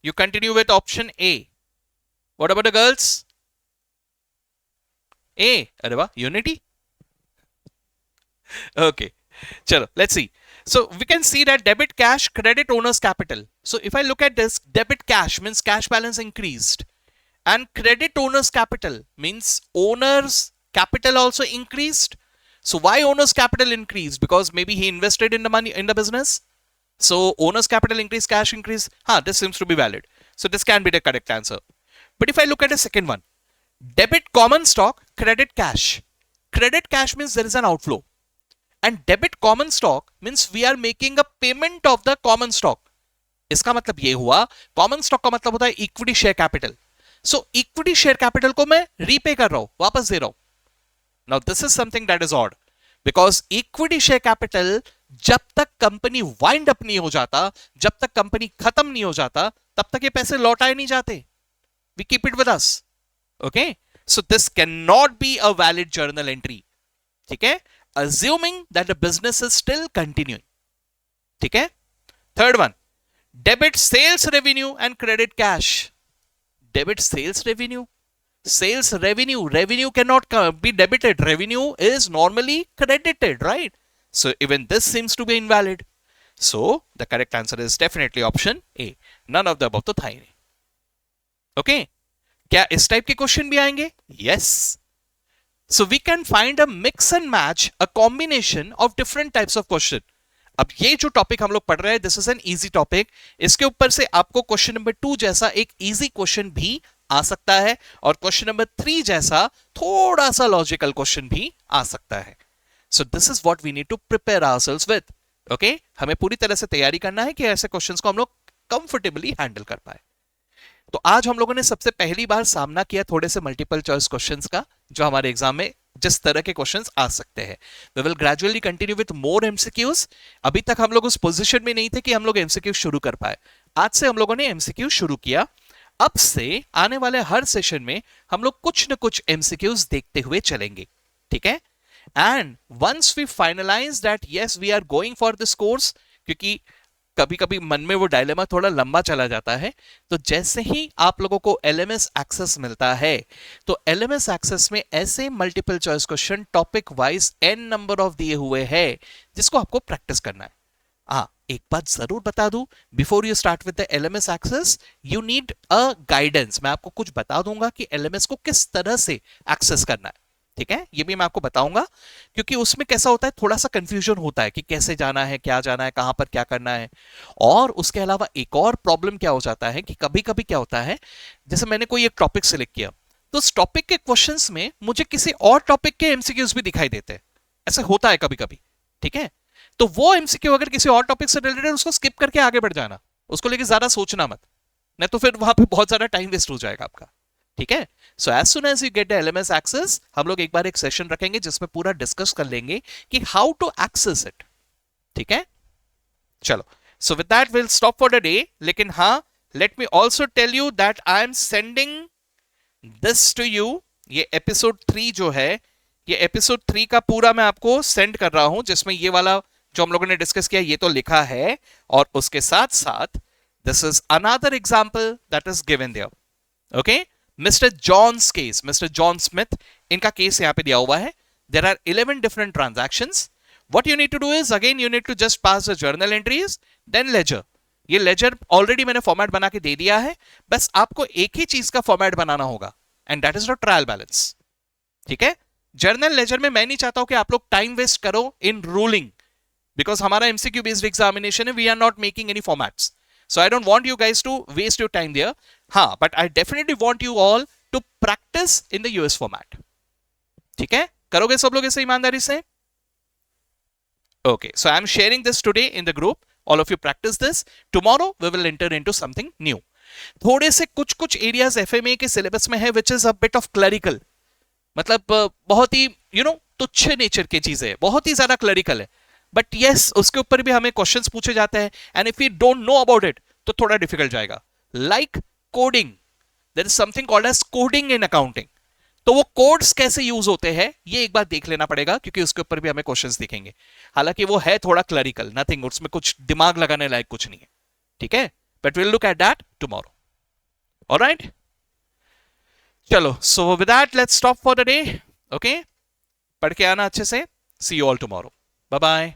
you continue with option A. What about the girls? A. अरे वाह, unity. Okay, chalo, let's see. So we can see that debit cash, credit owner's capital. So if I look at this, debit cash means cash balance increased, and credit owner's capital means owner's capital also increased. So why owner's capital increased? Because maybe he invested in the money in the business. So owner's capital increase, cash increase. This seems to be valid. So this can be the correct answer. But if I look at the second one, debit common stock, credit cash. Credit cash means there is an outflow, and debit common stock means we are making a payment of the common stock. इसका मतलब ये हुआ, common stock का मतलब होता है equity share capital. So equity share capital को मैं repay कर रहा हूं, वापस दे रहा हूं. Now this is something that is odd, because equity share capital जब तक कंपनी वाइंड अप नहीं हो जाता, जब तक कंपनी खत्म नहीं हो जाता, तब तक ये पैसे लौटाए नहीं जाते. We keep it with us. Okay, so this can not be a valid journal entry. ठीक है, assuming that the business is still continuing. ठीक है. Third one, debit sales revenue and credit cash. Debit sales revenue, sales revenue cannot be debited. Revenue is normally credited, right? So even this seems to be invalid. So the correct answer is definitely option A. None of the above तो था ही नहीं. Okay, क्या इस type के question भी आएंगे? Yes. So we can find a mix and match, a combination of different types of question. अब ये जो टॉपिक हम लोग पढ़ रहे हैं, this is an easy topic. इसके ऊपर से आपको क्वेश्चन नंबर 2 जैसा एक इजी क्वेश्चन भी आ सकता है, और क्वेश्चन नंबर 3 जैसा थोड़ा सा लॉजिकल क्वेश्चन भी आ सकता है. So this is what we need to prepare ourselves with. Okay, हमें पूरी तरह से तैयारी करना है कि ऐसे क्वेश्चंस को हम लोग कंफर्टेबली हैंडल कर पाए. तो आज हम लोगों ने सबसे पहली बार सामना किया थोड़े से मल्टीपल चॉइस क्वेश्चंस का, जो हमारे एग्जाम में जिस तरह के क्वेश्चंस आ सकते हैं. We will gradually continue with more MCQs. अभी तक हम लोग उस पोजीशन में नहीं थे कि हम लोग एमसीक्यू शुरू कर पाए. आज से हम लोगों ने एमसीक्यू शुरू किया. अब से आने वाले हर सेशन में हम लोग कुछ न कुछ एमसीक्यूज देखते हुए चलेंगे, ठीक है। And once we finalise that yes we are going for this course, क्योंकि कभी कभी मन में वो डायलेमा थोड़ा लंबा चला जाता है, तो जैसे ही आप लोगों को एलएमएस एक्सेस मिलता है, तो एलएमएस एक्सेस में ऐसे multiple choice question topic wise n number of दिए हुए हैं जिसको आपको प्रैक्टिस करना है। हाँ, एक बात जरूर बता दूं, before you start with the LMS access you need a guidance. मैं आपको कुछ बता दूंगा कि एलएमएस को किस तरह से एक्सेस करना है, ठीक है, ये भी मैं आपको बताऊंगा, क्योंकि उसमें कैसा होता है, थोड़ा सा कंफ्यूजन होता है कि कैसे जाना है, क्या जाना है, कहां पर क्या करना है। और उसके अलावा एक और प्रॉब्लम क्या हो जाता है कि कभी कभी क्या होता है, जैसे मैंने कोई एक टॉपिक सिलेक्ट किया, तो उस टॉपिक के क्वेश्चंस में मुझे किसी और टॉपिक के एमसीक्यूज भी दिखाई देते हैं, ऐसा होता है कभी कभी, ठीक है। तो वो एमसीक्यू अगर किसी और टॉपिक से रिलेटेड, उसको स्किप करके आगे बढ़ जाना, उसको लेके ज्यादा सोचना मत, नहीं तो फिर वहां पे बहुत ज्यादा टाइम वेस्ट हो जाएगा आपका, ठीक है। So as soon as you get the LMS access, हम लोग एक बार एक सेशन रखेंगे जिसमें पूरा डिस्कस कर लेंगे कि हाउ टू एक्सेस इट, ठीक है। चलो, so with that will stop for the day. लेकिन हाँ, let me also tell you that I am sending this to you. ये एपिसोड 3 जो है, ये एपिसोड 3 का पूरा मैं आपको सेंड कर रहा हूं, जिसमें ये वाला जो हम लोगों ने डिस्कस किया ये तो लिखा है, और उसके साथ साथ this is another example that is given there, okay. Mister John's case, Mister John Smith, इनका केस यहां पे दिया हुआ है। There are 11 different transactions. What you need to do is, again you need to just pass the journal entries, then ledger. ये ledger already मैंने format बना के दे दिया है, बस आपको एक ही चीज का फॉर्मेट बनाना होगा, and that is the trial balance, ठीक है। जर्नल लेजर में मैं नहीं चाहता हूं कि आप लोग टाइम वेस्ट करो इन रूलिंग, बिकॉज हमारा एमसीक्यू बेस्ड एग्जामिनेशन है, we are not making any formats, so I don't want you guys to waste your time there. हाँ, but I definitely want you all to practice in the US format. ठीक है, करोगे सब लोग इसे ईमानदारी से? Okay, so I am sharing this today in the group. All of you practice this. Tomorrow we will enter into something new. थोड़े से कुछ एरियाज एफएमए के सिलेबस में है which is a bit of clerical. मतलब बहुत ही तुच्छ नेचर की चीजें है, बहुत ही ज्यादा क्लरिकल है, बट यस उसके ऊपर भी हमें क्वेश्चंस पूछे जाते हैं, and if you don't know about it तो थोड़ा डिफिकल्ट जाएगा। Like coding, there is something called as coding in accounting, तो वो कोड्स कैसे यूज होते हैं ये एक बार देख लेना पड़ेगा, क्योंकि उसके ऊपर भी हमें क्वेश्चंस दिखेंगे। हालांकि वो है थोड़ा क्लरिकल, नथिंग, उसमें कुछ दिमाग लगाने लायक कुछ नहीं है, ठीक है, but will look at that tomorrow, alright. चलो, so with that let's stop for the day, okay. पढ़ के आना अच्छे से, see you all tomorrow, bye bye.